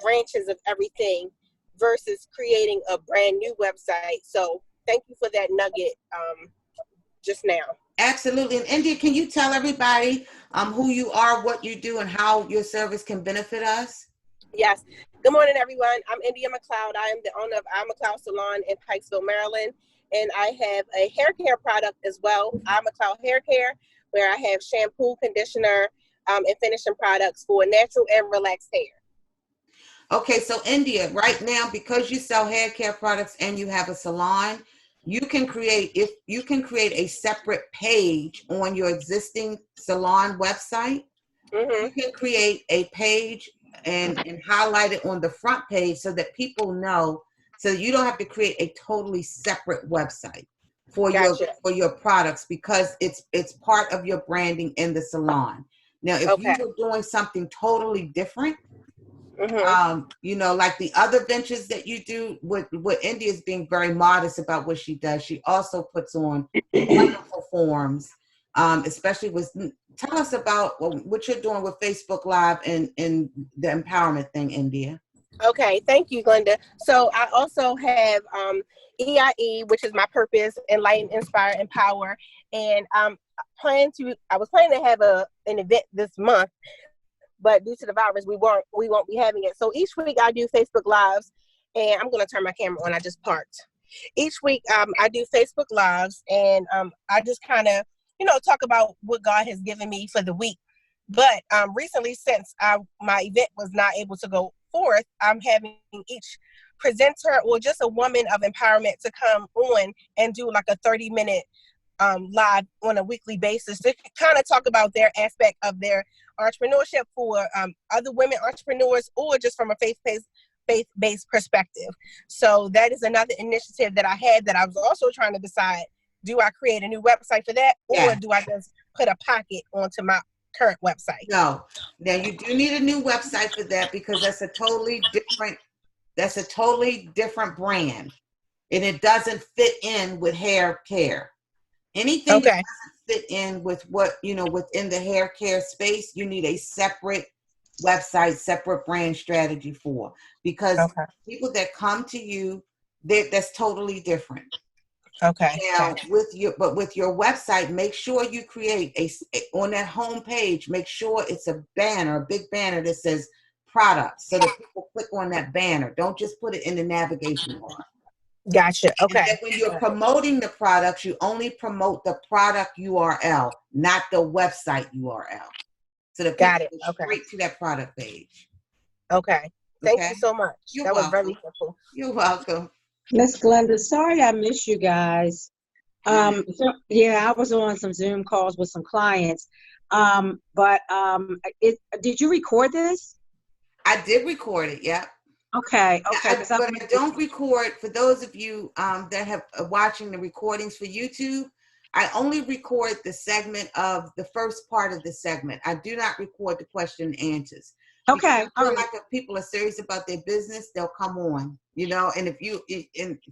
branches of everything versus creating a brand new website. So thank you for that nugget just now. Absolutely. And India, can you tell everybody who you are, what you do, and how your service can benefit us? Yes. Good morning, everyone. I'm India McLeod. I am the owner of I McLeod Salon in Pikesville, Maryland. And I have a hair care product as well, I McLeod Hair Care, where I have shampoo, conditioner, and finishing products for natural and relaxed hair. Okay, so India, right now, because you sell hair care products and you have a salon, you can create a separate page on your existing salon website. Mm-hmm. You can create a page and highlight it on the front page so that people know, so you don't have to create a totally separate website for your products, because it's part of your branding in the salon. Now, if you were doing something totally different, mm-hmm. Like the other ventures that you do, what India is being very modest about what she does. She also puts on wonderful forums, especially tell us about what you're doing with Facebook Live and the empowerment thing, India. Okay, thank you, Glenda. So I also have EIE, which is my purpose: enlighten, inspire, empower. And I was planning to have an event this month, but due to the virus, we won't be having it. So each week I do Facebook Lives, and I'm going to turn my camera on. I just parked. Each week I do Facebook Lives, and I just kind of talk about what God has given me for the week. But recently, since my event was not able to go forth, I'm having each presenter or just a woman of empowerment to come on and do like a 30-minute live on a weekly basis to kind of talk about their aspect of their entrepreneurship for other women entrepreneurs, or just from a faith-based perspective. So that is another initiative that I had, that I was also trying to decide, do I create a new website for that, or do I just put a pocket onto my current website? No. Now you do need a new website for that, because that's a totally different brand, and it doesn't fit in with hair care. Anything that doesn't fit in with what within the hair care space, you need a separate website, separate brand strategy for, because people that come to you, that's totally different. Okay. Now with your website, make sure you create on that home page, make sure it's a big banner that says products, so that people click on that banner. Don't just put it in the navigation bar. Gotcha. Okay. And then when you're promoting the products, you only promote the product URL, not the website URL. So that people go straight to that product page. Okay. Thank you so much. That was very helpful. You're welcome. Miss Glenda, sorry I missed you guys. Yeah, I was on some Zoom calls with some clients. Did you record this? I did record it. Yeah. Okay. But I don't record for those of you that have watching the recordings for YouTube. I only record the segment of the first part of the segment. I do not record the question and answers. Okay. All right. Like if people are serious about their business, they'll come on, and if you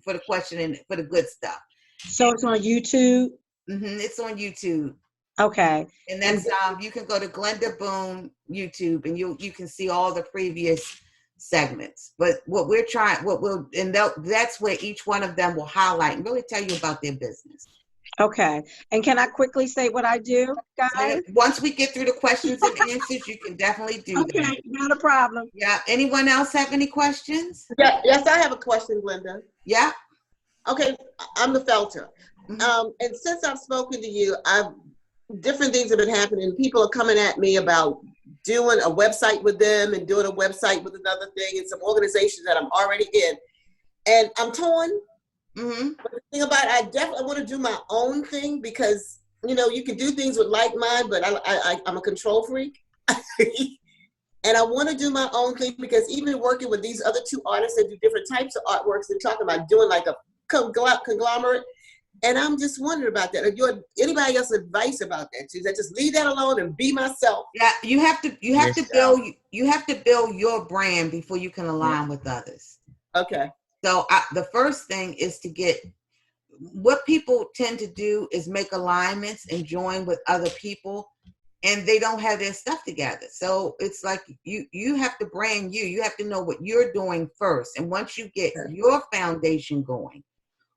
for the question and for the good stuff. So it's on YouTube? It's on YouTube. Okay. And that's you can go to Glenda Boone YouTube and you can see all the previous segments. But that's where each one of them will highlight and really tell you about their business. Okay. And can I quickly say what I do, guys? Once we get through the questions and answers, you can definitely do that. Okay, not a problem. Yeah. Anyone else have any questions? Yeah. Yes, I have a question, Glenda. Yeah. Okay, I'm the Felter. And since I've spoken to you, different things have been happening. People are coming at me about doing a website with them and doing a website with another thing and some organizations that I'm already in. And I'm torn. But the thing about it, I definitely want to do my own thing because, you can do things with like mind, but I'm a control freak. And I want to do my own thing because even working with these other two artists that do different types of artworks, they're talking about doing like a conglomerate. And I'm just wondering about that. Anybody else advice about that? Should I just leave that alone and be myself? Yeah, you have to build your brand before you can align with others. Okay. So the first thing is to get what people tend to do is make alignments and join with other people, and they don't have their stuff together. So it's like you have to brand you. You have to know what you're doing first, and once you get your foundation going.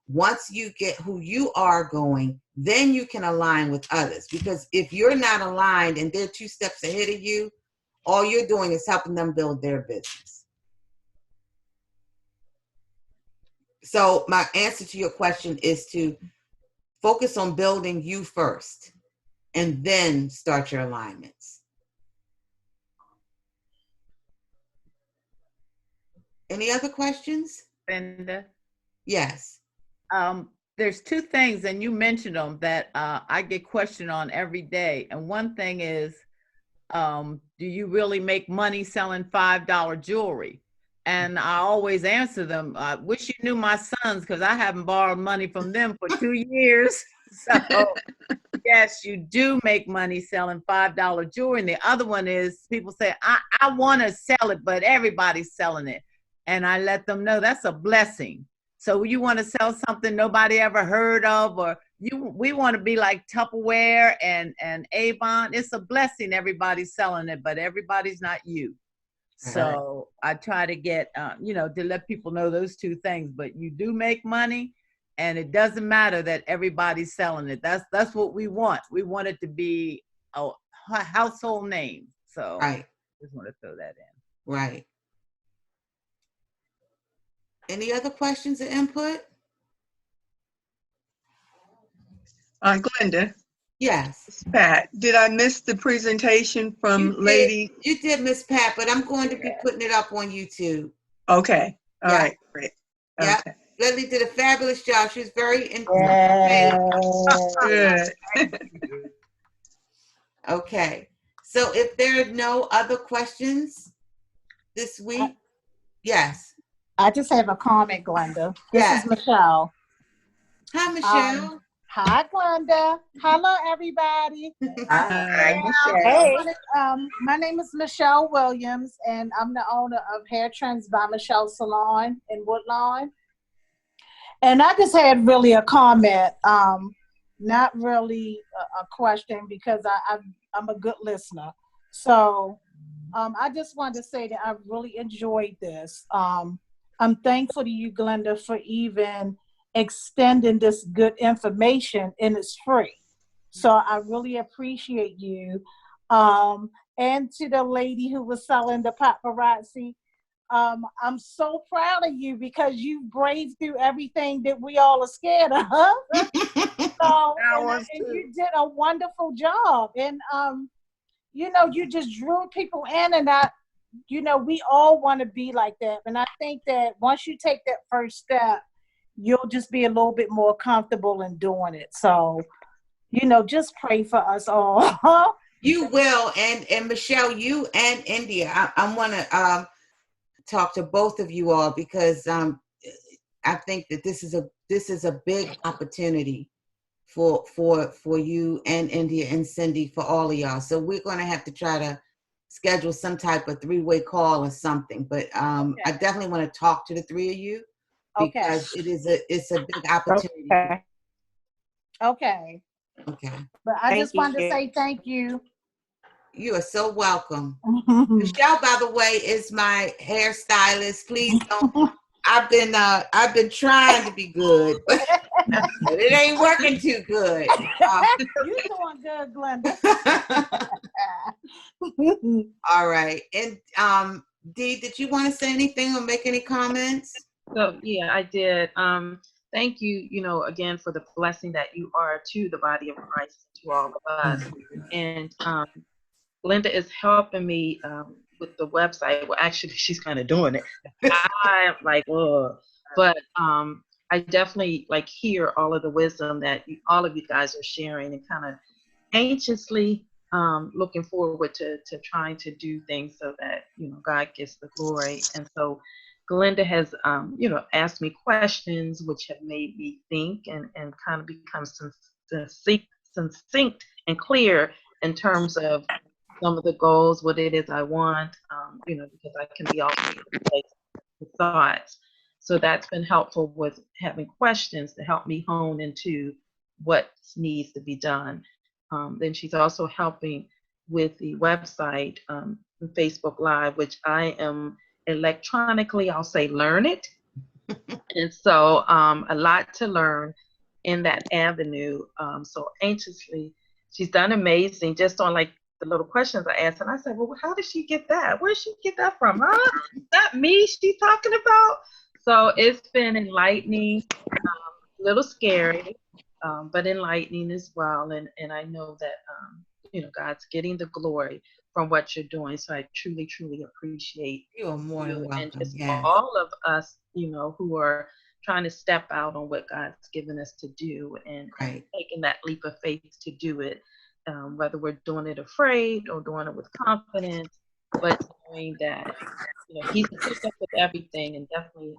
Once you get who you are going, then you can align with others. Because if you're not aligned and they're 2 steps ahead of you, all you're doing is helping them build their business. So my answer to your question is to focus on building you first and then start your alignments. Any other questions? Glenda? Yes. There's 2 things, and you mentioned them, that I get questioned on every day. And one thing is, do you really make money selling $5 jewelry? And I always answer them, I wish you knew my sons, because I haven't borrowed money from them for 2 years. So yes, you do make money selling $5 jewelry. And the other one is, people say, I want to sell it, but everybody's selling it. And I let them know that's a blessing. So you want to sell something nobody ever heard of, or we want to be like Tupperware and Avon. It's a blessing everybody's selling it, but everybody's not you. So I try to get, to let people know those 2 things. But you do make money, and it doesn't matter that everybody's selling it. That's what we want. We want it to be a household name. So I just want to throw that in. Right. Any other questions or input? Glenda? Yes. Pat, did I miss the presentation from Lady? You did, Miss Pat, but I'm going to be putting it up on YouTube. Okay. All right. Great. Yeah. Okay. Ledley did a fabulous job. She was very good. Okay. So if there are no other questions this week, yes. I just have a comment, Glenda. This is Michelle. Hi, Michelle. Hi, Glenda. Hello, everybody. Hi, Michelle. Hey. My name is Michelle Williams, and I'm the owner of Hair Trends by Michelle Salon in Woodlawn. And I just had really a comment, not really a question, because I'm a good listener. So I just wanted to say that I really enjoyed this. I'm thankful to you, Glenda, for even extending this good information, and it's free. So I really appreciate you. And to the lady who was selling the paparazzi, I'm so proud of you because you braved through everything that we all are scared of. And you did a wonderful job. And, you just drew people in, and we all want to be like that. And I think that once you take that first step you'll just be a little bit more comfortable in doing it. So, just pray for us all. You will, and Michelle, you and India, I want to talk to both of you all because I think that this is a big opportunity for you and India and Cindy, for all of y'all. So we're going to have to try to schedule some type of 3-way call or something. But I definitely want to talk to the 3 of you because it's a big opportunity. Okay. But I just wanted to say thank you. You are so welcome. Michelle, by the way, is my hairstylist. Please don't. I've been trying to be good, but it ain't working too good. You're doing good, Glenda. All right. And Dee, did you want to say anything or make any comments? So yeah, I did. Thank you, again for the blessing that you are to the body of Christ, to all of us. And Glenda is helping me with the website. Well, actually, she's kind of doing it. I'm like, whoa. But I definitely hear all of the wisdom that all of you guys are sharing, and kind of anxiously looking forward to trying to do things so that God gets the glory. And so Glenda has asked me questions which have made me think and kind of become succinct and clear in terms of some of the goals, what it is I want, because I can be all over the place with thoughts. So that's been helpful with having questions to help me hone into what needs to be done. Then she's also helping with the website, Facebook Live, which I am electronically, I'll say, learn it. And so a lot to learn in that avenue. So anxiously, she's done amazing just on the little questions I asked. And I said, well, how did she get that? Where did she get that from? Huh? Not me she's talking about. So it's been enlightening, a little scary, but enlightening as well. And I know that, God's getting the glory from what you're doing. So I truly, truly appreciate you are more than welcome. And just all of us, who are trying to step out on what God's given us to do and taking that leap of faith to do it, whether we're doing it afraid or doing it with confidence, but knowing that, He's picked up with everything and definitely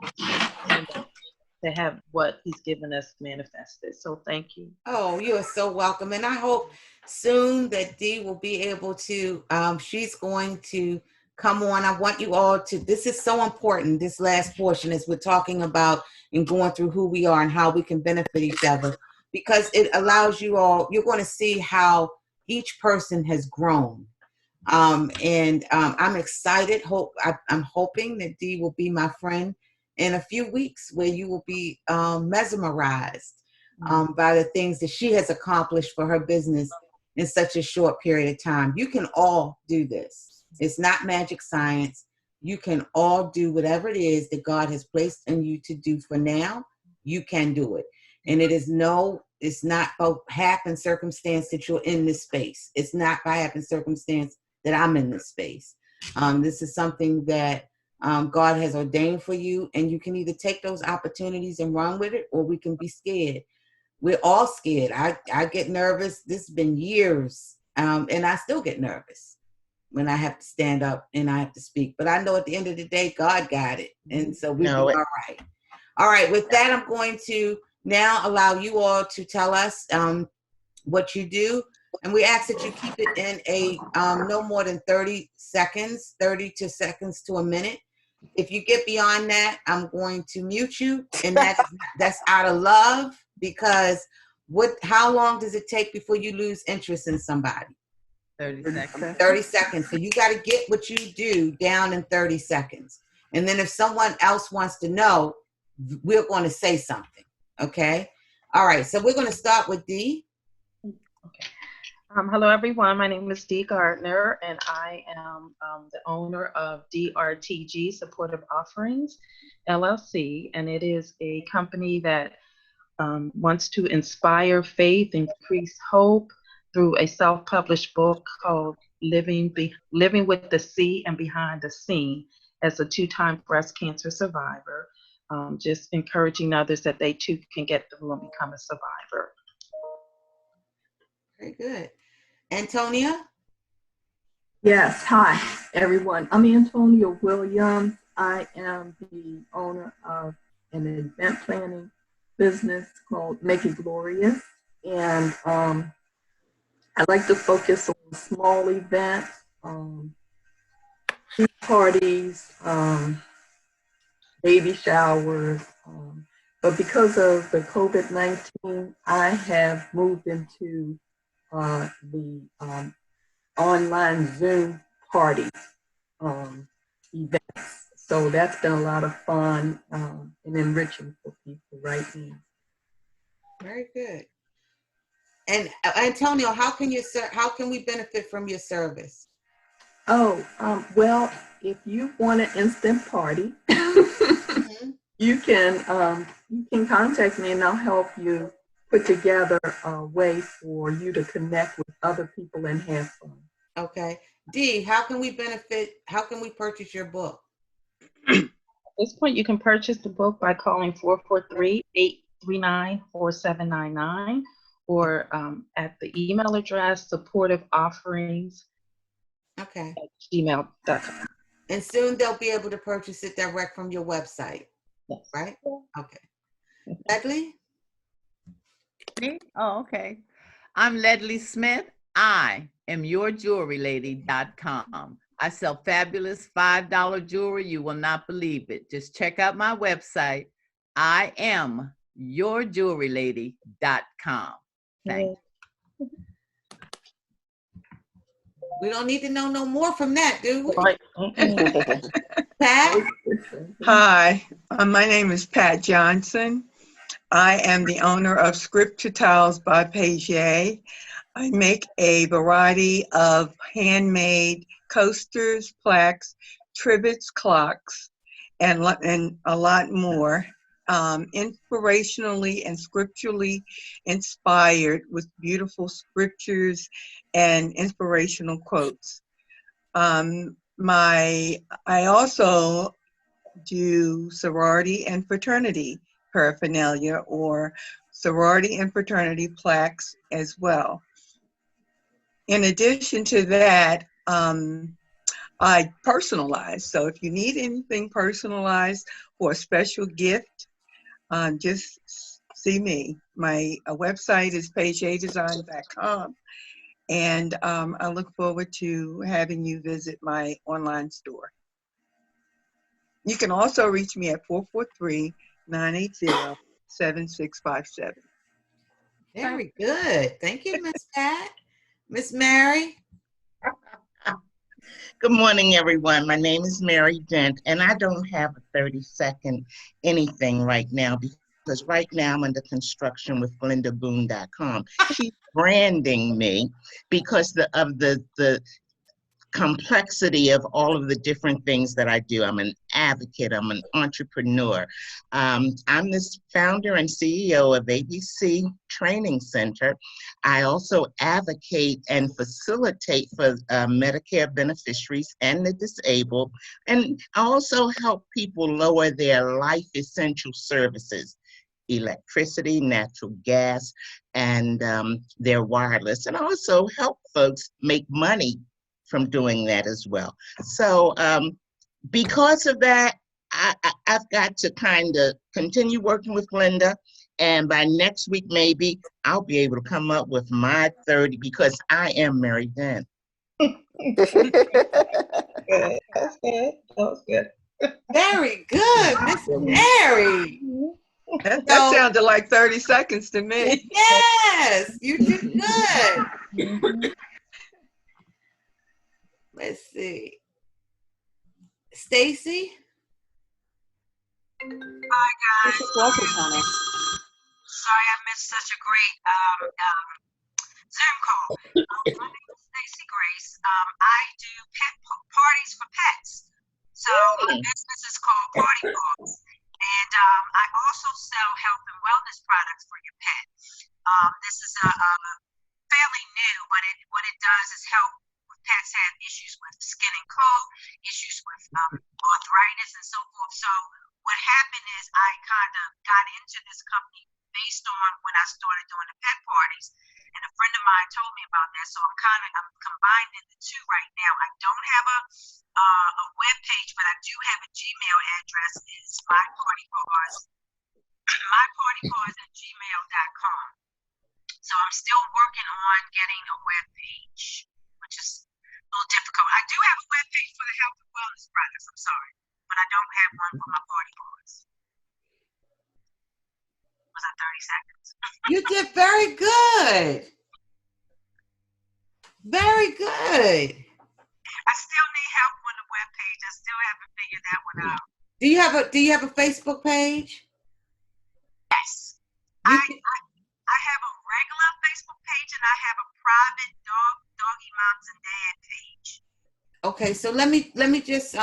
to have what He's given us manifested. So thank you. Oh, you are so welcome. And I hope soon that Dee will be able to, she's going to come on. I want you all to, this is so important, this last portion, as we're talking about and going through who we are and how we can benefit each other, because it allows you all, you're going to see how each person has grown. And I'm excited. I'm hoping that Dee will be my friend in a few weeks, where you will be mesmerized by the things that she has accomplished for her business in such a short period of time. You can all do this. It's not magic science. You can all do whatever it is that God has placed in you to do for now. You can do it. And it's not by happen circumstance that you're in this space. It's not by happen circumstance that I'm in this space. This is something that God has ordained for you, and you can either take those opportunities and run with it, or we can be scared. We're all scared. I get nervous. This has been years, and I still get nervous when I have to stand up and I have to speak. But I know at the end of the day, God got it, and so we'll be all right. All right, with that, I'm going to now allow you all to tell us what you do. And we ask that you keep it in a no more than 30 seconds to a minute. If you get beyond that, I'm going to mute you. And that's out of love, because how long does it take before you lose interest in somebody? 30 seconds. 30 seconds. So you got to get what you do down in 30 seconds. And then if someone else wants to know, we're going to say something. Okay? All right. So we're going to start with Dee. Okay. Hello, everyone. My name is Dee Gardner, and I am the owner of DRTG Supportive Offerings, LLC, and it is a company that wants to inspire faith, increase hope through a self-published book called Living with the C and Behind the Scene, as a 2-time breast cancer survivor. just encouraging others that they too can get through and become a survivor. Very good. Antonia? Yes, hi everyone. I'm Antonia Williams. I am the owner of an event planning business called Make It Glorious. And I like to focus on small events, tea parties, baby showers. But because of the COVID-19, I have moved into the online Zoom party events. So that's been a lot of fun and enriching for people right now. Very good. And Antonio, how can we benefit from your service? Oh, well, if you want an instant party, you can contact me and I'll help you put together a way for you to connect with other people and have fun. Okay. Dee, how can we purchase your book? At this point, you can purchase the book by calling 443-839-4799 or at the email address supportiveofferings Okay. at gmail.com. And soon they'll be able to purchase it direct from your website, Yes. right? Okay. Ledley? Me? Oh, okay. I'm Ledley Smith. I am yourjewelrylady.com. I sell fabulous $5 jewelry. You will not believe it. Just check out my website. I am yourjewelrylady.com. Thank you. We don't need to know no more from that, do we? Right. Pat? Hi, my name is Pat Johnson. I am the owner of Scripture Tiles by Paget. I make a variety of handmade coasters, plaques, trivets, clocks, and a lot more. Inspirationally and scripturally inspired with beautiful scriptures and inspirational quotes. I also do sorority and fraternity paraphernalia or sorority and fraternity plaques as well. In addition to that, I personalize. So if you need anything personalized for a special gift, just see me. My website is pagetdesign.com, and I look forward to having you visit my online store. You can also reach me at 443-980-7657. Very good. Thank you, Miss Pat. Miss Mary? Good morning, everyone. My name is Mary Dent, and I don't have a 30-second anything right now because right now I'm under construction with GlendaBoone.com. She's branding me because of the complexity of all of the different things that I do. I'm an advocate, I'm an entrepreneur. I'm the founder and CEO of ABC Training Center. I also advocate and facilitate for Medicare beneficiaries and the disabled. And I also help people lower their life essential services, electricity, natural gas, and their wireless. And I also help folks make money from doing that as well. So because of that, I've got to kind of continue working with Glenda, and by next week maybe I'll be able to come up with my 30 because I am Mary Dent. Good. That's good. That was good. Very good, Miss Mary. That sounded like 30 seconds to me. Yes, you did good. Let's see. Stacy? Hi guys. Sorry I missed such a great Zoom call. My name is Stacy Grace. I do pet parties for pets. So my business is called Party Paws. And I also sell health and wellness products for your pet. This is fairly new, but what it does is help pets have issues with skin and coat, issues with arthritis and so forth. So what happened is I kind of got into this company based on when I started doing the pet parties. And a friend of mine told me about that. So I'm combining the two right now. I don't have a web page, but I do have a Gmail address. It's mypartycars@gmail.com. So I'm still working on getting a web page, which is a little difficult. I do have a web page for the health and wellness products. I'm sorry, but I don't have one for my party cars. Was that 30 seconds? You did very good. Very good. I still need help on the web page. I still haven't figured that one out. Do you have a Facebook page? Yes. I have a regular Facebook page and I have a private doggy moms and dad page. Okay, so let me just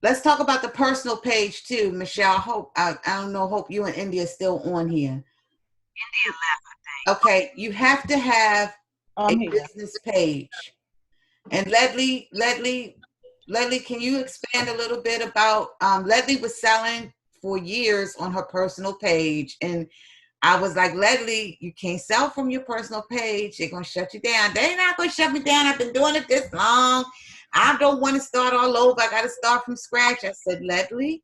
let's talk about the personal page too, Michelle. I don't know. Hope you and India are still on here. India left, I think. Okay, you have to have a business page. And Ledley, can you expand a little bit about Ledley was selling for years on her personal page, and I was like, Ledley, you can't sell from your personal page. They're gonna shut you down. They're not gonna shut me down. I've been doing it this long. I don't want to start all over. I got to start from scratch. I said, Ledley,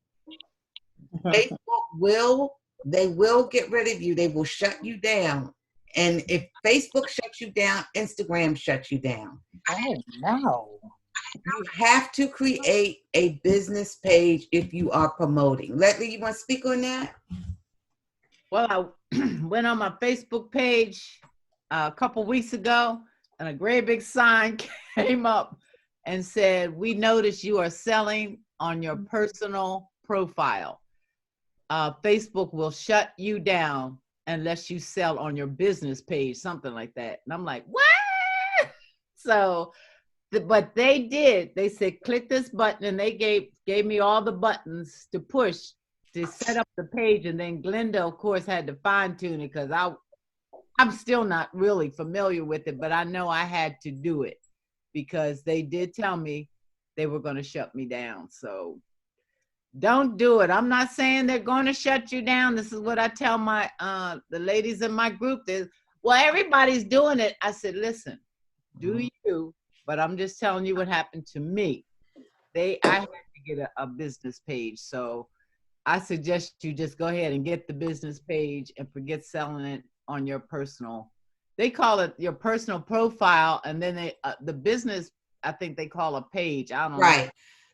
Facebook they will get rid of you. They will shut you down. And if Facebook shuts you down, Instagram shuts you down. Oh, no. You have to create a business page if you are promoting. Ledley, you want to speak on that? Well, I went on my Facebook page a couple weeks ago, and a great big sign came up and said, "We noticed you are selling on your personal profile. Facebook will shut you down unless you sell on your business page," something like that. And I'm like, what? So, but they did. They said, click this button, and they gave me all the buttons to push to set up the page. And then Glenda, of course, had to fine tune it because I'm still not really familiar with it, but I know I had to do it because they did tell me they were going to shut me down. So don't do it. I'm not saying they're going to shut you down. This is what I tell my the ladies in my group. Well, everybody's doing it. I said, listen, do you? But I'm just telling you what happened to me. I had to get a business page. So I suggest you just go ahead and get the business page and forget selling it on your personal. They call it your personal profile, and then the business, I think they call a page. I don't know. Right.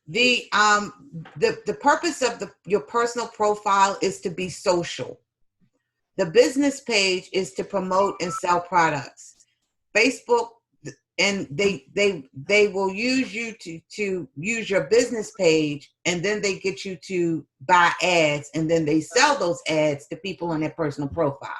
The purpose of your personal profile is to be social. The business page is to promote and sell products. Facebook, and they will use you to use your business page, and then they get you to buy ads, and then they sell those ads to people on their personal profiles.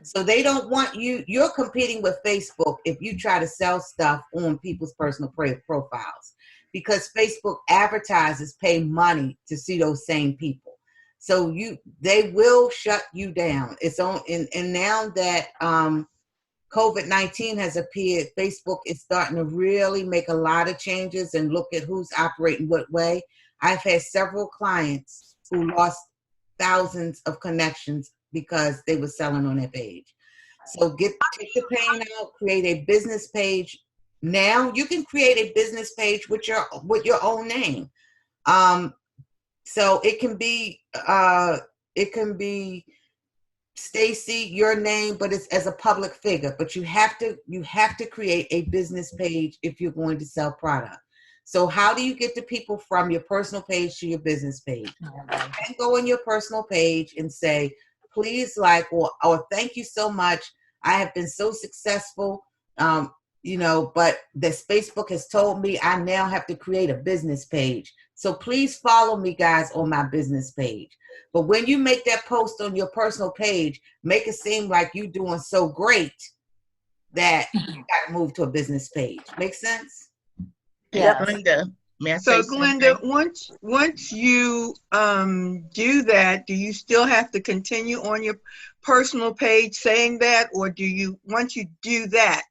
So they don't want you're competing with Facebook if you try to sell stuff on people's personal profiles, because Facebook advertisers pay money to see those same people. So they will shut you down. It's on, and now that COVID-19 has appeared, Facebook is starting to really make a lot of changes and look at who's operating what way. I've had several clients who lost thousands of connections because they were selling on their page. So take the pain out, create a business page. Now you can create a business page with your own name. So it can be Stacy, your name, but it's as a public figure. But you have to create a business page if you're going to sell product. So how do you get the people from your personal page to your business page? And go on your personal page and say, please like, or thank you so much. I have been so successful, but this Facebook has told me I now have to create a business page. So please follow me, guys, on my business page. But when you make that post on your personal page, make it seem like you're doing so great that you got to move to a business page. Make sense? Yeah. Glenda, may I say Glenda, something? once you do that, do you still have to continue on your personal page saying that, or once you do that,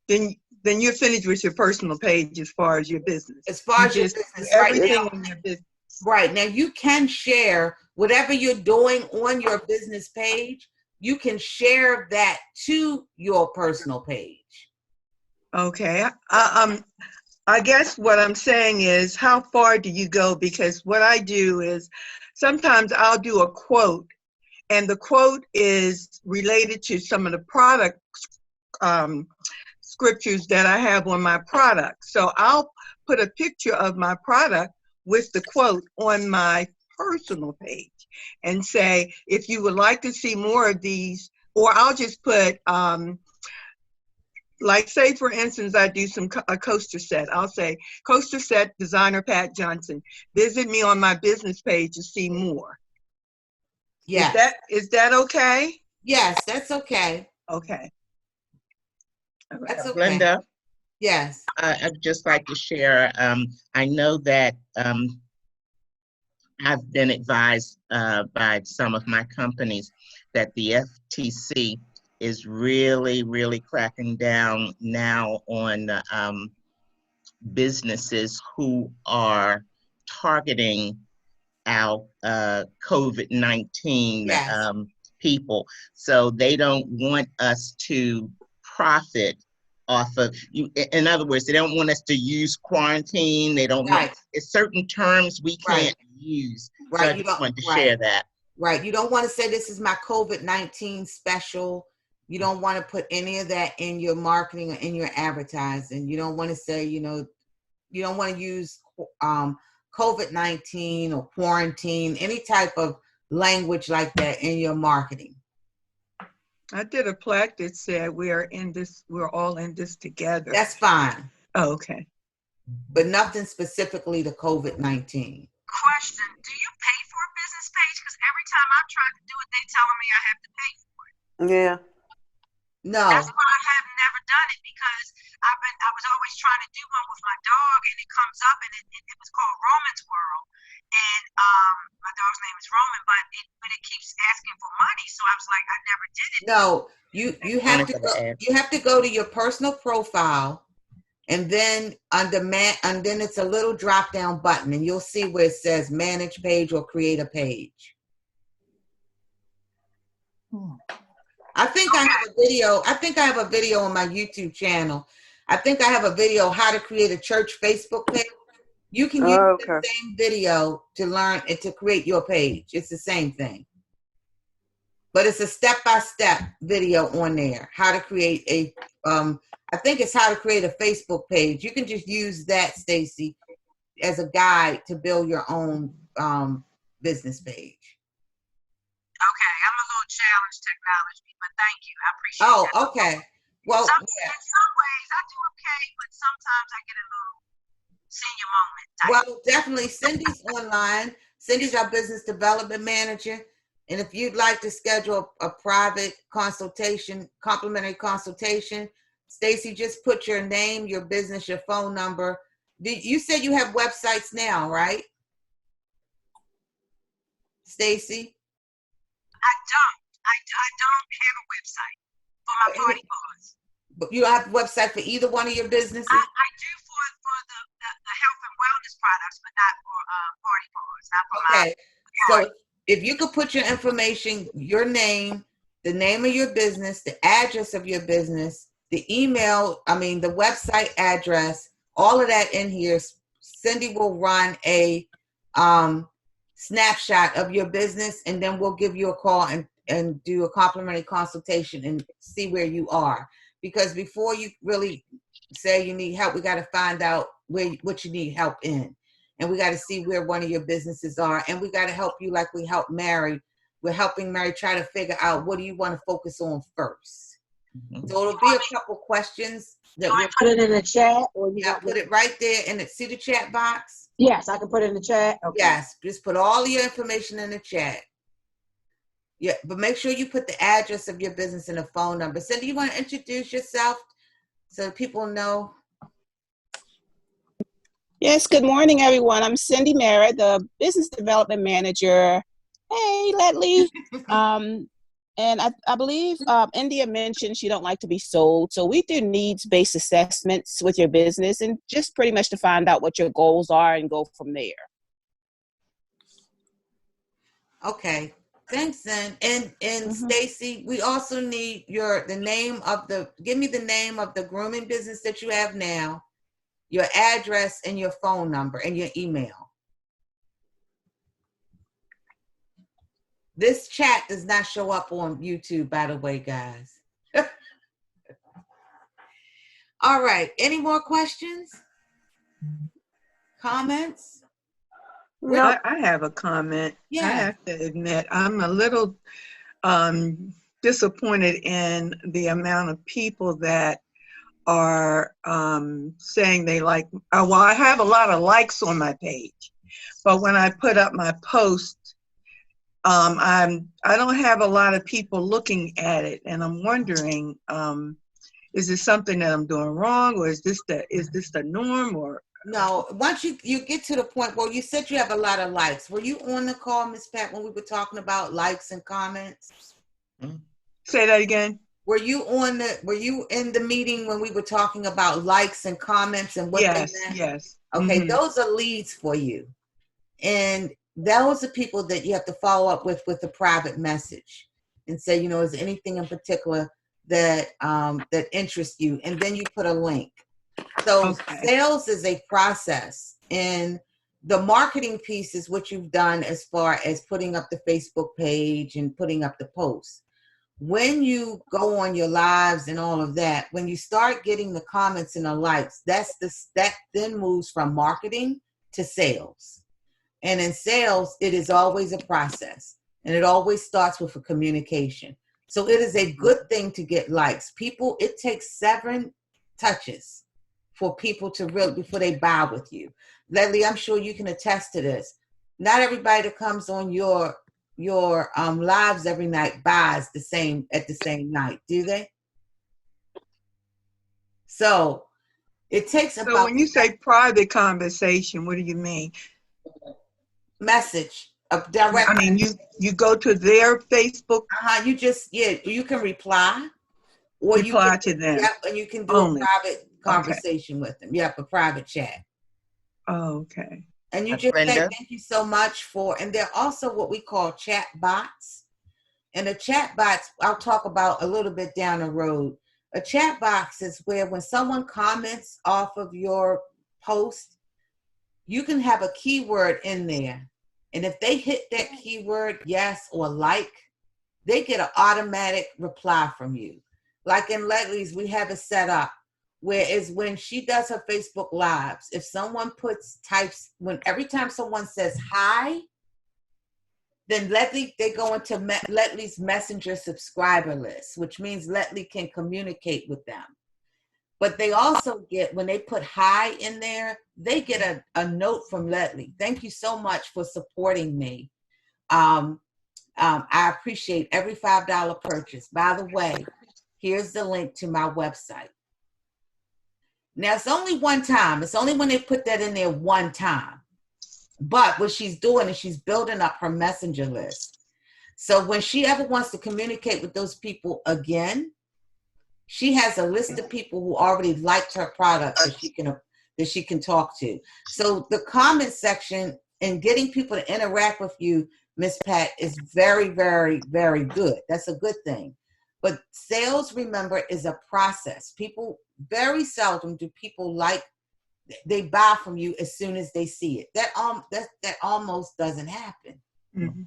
then you're finished with your personal page as far as your business? As far as your business, everything in your business. Right. Now you can share whatever you're doing on your business page. You can share that to your personal page. Okay. I guess what I'm saying is, how far do you go? Because what I do is sometimes I'll do a quote, and the quote is related to some of the product scriptures that I have on my product. So I'll put a picture of my product with the quote on my personal page and say, if you would like to see more of these, or I'll just put, like, say, for instance, I do a coaster set. I'll say, coaster set designer Pat Johnson. Visit me on my business page to see more. Yes. Is that okay? Yes, that's okay. Okay. That's okay. Glenda? Yes. I'd just like to share, I know that I've been advised by some of my companies that the FTC is really, really cracking down now on businesses who are targeting our COVID-19 Yes. people. So they don't want us to profit off of you. In other words, they don't want us to use quarantine. They don't want certain terms we can't use. Right. So I just wanted to share that. Right. You don't want to say this is my COVID-19 special. You don't want to put any of that in your marketing or in your advertising. You don't want to say, you don't want to use COVID-19 or quarantine, any type of language like that in your marketing. I did a plaque that said we're all in this together. That's fine. Oh, okay. But nothing specifically to COVID-19. Question, do you pay for a business page? Because every time I've tried to do it, they telling me I have to pay for it. Yeah. No. That's why I have never done it, because I was always trying to do one with my dog, and it comes up, and it was called Roman's World, and my dog's name is Roman, but it keeps asking for money, so I was like, I never did it. No, you have to go to your personal profile, and then and then it's a little drop down button, and you'll see where it says manage page or create a page. I think I have a video on my YouTube channel. I think I have a video how to create a church Facebook page. You can use the same video to learn and to create your page. It's the same thing. But it's a step-by-step video on there. How to create I think it's how to create a Facebook page. You can just use that, Stacy, as a guide to build your own business page. Okay, I'm a little challenged technology, but thank you. I appreciate that. Oh, okay. Well, in some ways I do okay, but sometimes I get a little senior moment type. Well, definitely Cindy's online. Cindy's our business development manager. And if you'd like to schedule a private consultation, complimentary consultation, Stacy, just put your name, your business, your phone number. You said you have websites now, right? Stacy? I don't have a website for my party bars. But you don't have a website for either one of your businesses? I do for the health and wellness products, but not for party bars, not for my So if you could put your information, your name, the name of your business, the address of your business, the email, the website address, all of that in here, Cindy will run a snapshot of your business, and then we'll give you a call and do a complimentary consultation and see where you are. Because before you really say you need help, we got to find out what you need help in. And we got to see where one of your businesses are. And we got to help you like we help Mary. We're helping Mary try to figure out what do you want to focus on first. Mm-hmm. So it'll be a couple questions. That we'll put it in the chat? Or put it right there in it. See the chat box? Yes, I can put it in the chat. Okay. Yes, just put all your information in the chat. Yeah, but make sure you put the address of your business and a phone number. Cindy, you want to introduce yourself so people know? Yes, good morning, everyone. I'm Cindy Merritt, the Business Development Manager. Hey, Ledley. And I believe India mentioned she don't like to be sold. So we do needs-based assessments with your business and just pretty much to find out what your goals are and go from there. Okay. Thanks, then. And Stacy, we also need give me the name of the grooming business that you have now, your address and your phone number and your email. This chat does not show up on YouTube, by the way, guys. All right. Any more questions? Comments? No. I have a comment. Yeah. I have to admit, I'm a little disappointed in the amount of people that are saying they like, well, I have a lot of likes on my page, but when I put up my post, I don't have a lot of people looking at it, and I'm wondering, is this something that I'm doing wrong, or is this the norm, or? No, once you get to the point, well, you said you have a lot of likes. Were you on the call, Ms. Pat, when we were talking about likes and comments? Say that again. Were you in the meeting when we were talking about likes and comments and what they meant? Yes. Okay, those are leads for you. And those are people that you have to follow up with a private message and say, is there anything in particular that that interests you? And then you put a link. So sales is a process, and the marketing piece is what you've done as far as putting up the Facebook page and putting up the posts. When you go on your lives and all of that, when you start getting the comments and the likes, that then moves from marketing to sales. And in sales, it is always a process, and it always starts with a communication. So it is a good thing to get likes. It takes 7 touches for people to before they buy with you. Ledley, I'm sure you can attest to this. Not everybody that comes on your lives every night buys at the same night, do they? So it takes about. So when you say private conversation, what do you mean? Message, a direct. I mean, you go to their Facebook. You can reply, or reply to them. Yep, and you can do a private conversation with them. Yep, a private chat. Oh, okay. And you just say thank you so much for, and they're also what we call chat bots. And a chat bots, I'll talk about a little bit down the road. A chat box is where when someone comments off of your post, you can have a keyword in there. And if they hit that keyword, yes or like, they get an automatic reply from you. Like in Ledley's, we have it set up. Whereas when she does her Facebook Lives, if someone every time someone says hi, then they go into Ledley's Messenger subscriber list, which means Ledley can communicate with them. But they also get, when they put hi in there, they get a note from Ledley. Thank you so much for supporting me. I appreciate every $5 purchase. By the way, here's the link to my website. Now, it's only one time. It's only when they put that in there one time. But what she's doing is she's building up her messenger list. So when she ever wants to communicate with those people again, she has a list of people who already liked her product that she can talk to. So the comment section and getting people to interact with you, Miss Pat, is very, very, very good. That's a good thing. But sales, remember, is a process. People, very seldom do people they buy from you as soon as they see it. That almost doesn't happen. Mm-hmm.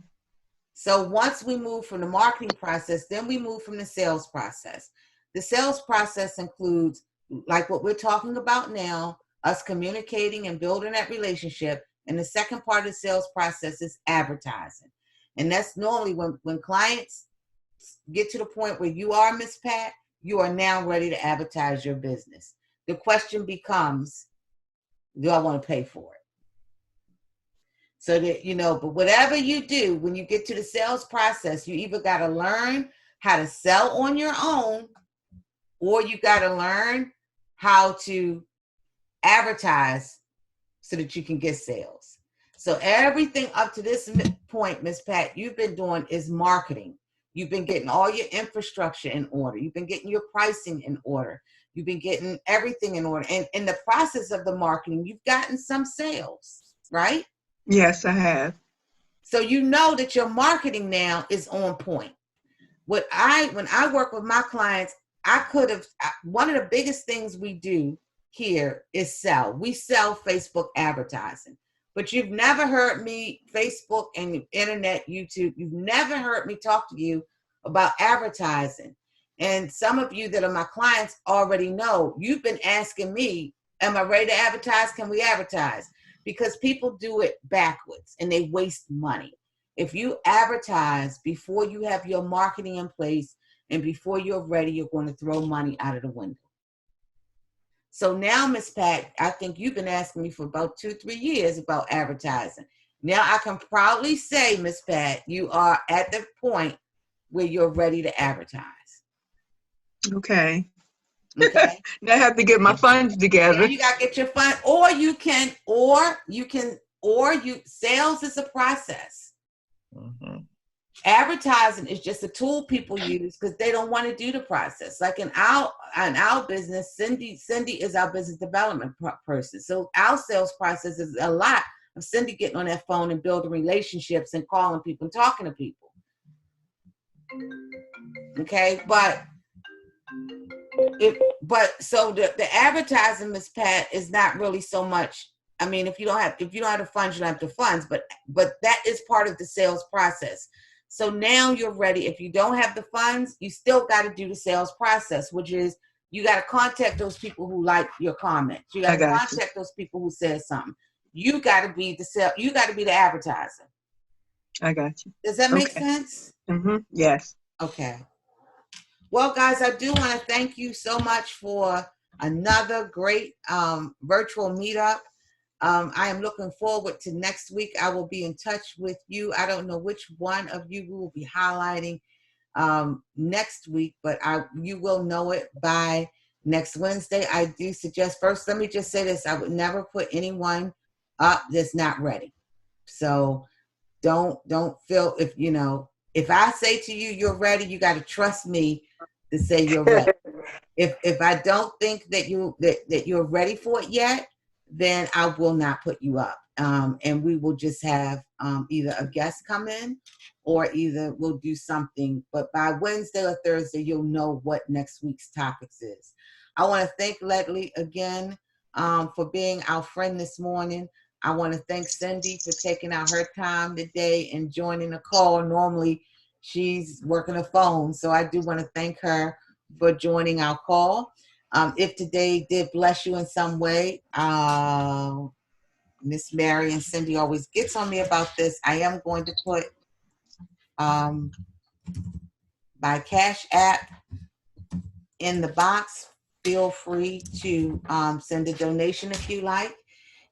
So once we move from the marketing process, then we move from the sales process. The sales process includes, like what we're talking about now, us communicating and building that relationship. And the second part of the sales process is advertising. And that's normally when clients get to the point where you are, Miss Pat, you are now ready to advertise your business. The question becomes, do I want to pay for it? So that, but whatever you do, when you get to the sales process, you either got to learn how to sell on your own, or you got to learn how to advertise so that you can get sales. So everything up to this point, Miss Pat, you've been doing is marketing. You've been getting all your infrastructure in order. You've been getting your pricing in order. You've been getting everything in order. And in the process of the marketing, you've gotten some sales, right? Yes, I have. So you know that your marketing now is on point. When I work with my clients, one of the biggest things we do here is sell. We sell Facebook advertising. But you've never heard me, Facebook and internet, YouTube, you've never heard me talk to you about advertising. And some of you that are my clients already know, you've been asking me, am I ready to advertise? Can we advertise? Because people do it backwards and they waste money. If you advertise before you have your marketing in place and before you're ready, you're going to throw money out of the window. So now, Miss Pat, I think you've been asking me for about 2-3 years about advertising. Now I can proudly say, Miss Pat, you are at the point where you're ready to advertise. Okay. Okay. Now I have to get my funds together. Now you got to get your fund, sales is a process. Mm-hmm. Advertising is just a tool people use because they don't want to do the process. Like in our business, Cindy is our business development person. So our sales process is a lot of Cindy getting on that phone and building relationships and calling people and talking to people. Okay, so the advertising, Miss Pat, is not really so much. I mean, if you don't have the funds, you don't have the funds, but that is part of the sales process. So now you're ready. If you don't have the funds, you still got to do the sales process, which is you got to contact those people who like your comments. You got to contact those people who said something. You got to be you got to be the advertiser. I got you. Does that make sense? Mm-hmm. Yes. Okay. Well, guys, I do want to thank you so much for another great virtual meetup. I am looking forward to next week. I will be in touch with you. I don't know which one of you we will be highlighting next week, but you will know it by next Wednesday. I do suggest, first, let me just say this. I would never put anyone up that's not ready. So don't feel, if I say to you, you're ready, you got to trust me to say you're ready. If I don't think that you're ready for it yet, then I will not put you up. And we will just have either a guest come in or either we'll do something. But by Wednesday or Thursday, you'll know what next week's topics is. I want to thank Ledley again for being our friend this morning. I want to thank Cindy for taking out her time today and joining the call. Normally, she's working a phone, so I do want to thank her for joining our call. If today did bless you in some way, Miss Mary and Cindy always gets on me about this. I am going to put my Cash App in the box. Feel free to send a donation if you like.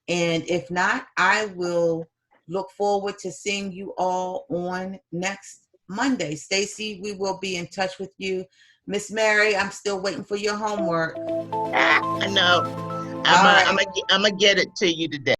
And if not, I will look forward to seeing you all on next Monday. Stacy, we will be in touch with you. Miss Mary, I'm still waiting for your homework. I know. I'm gonna get it to you today.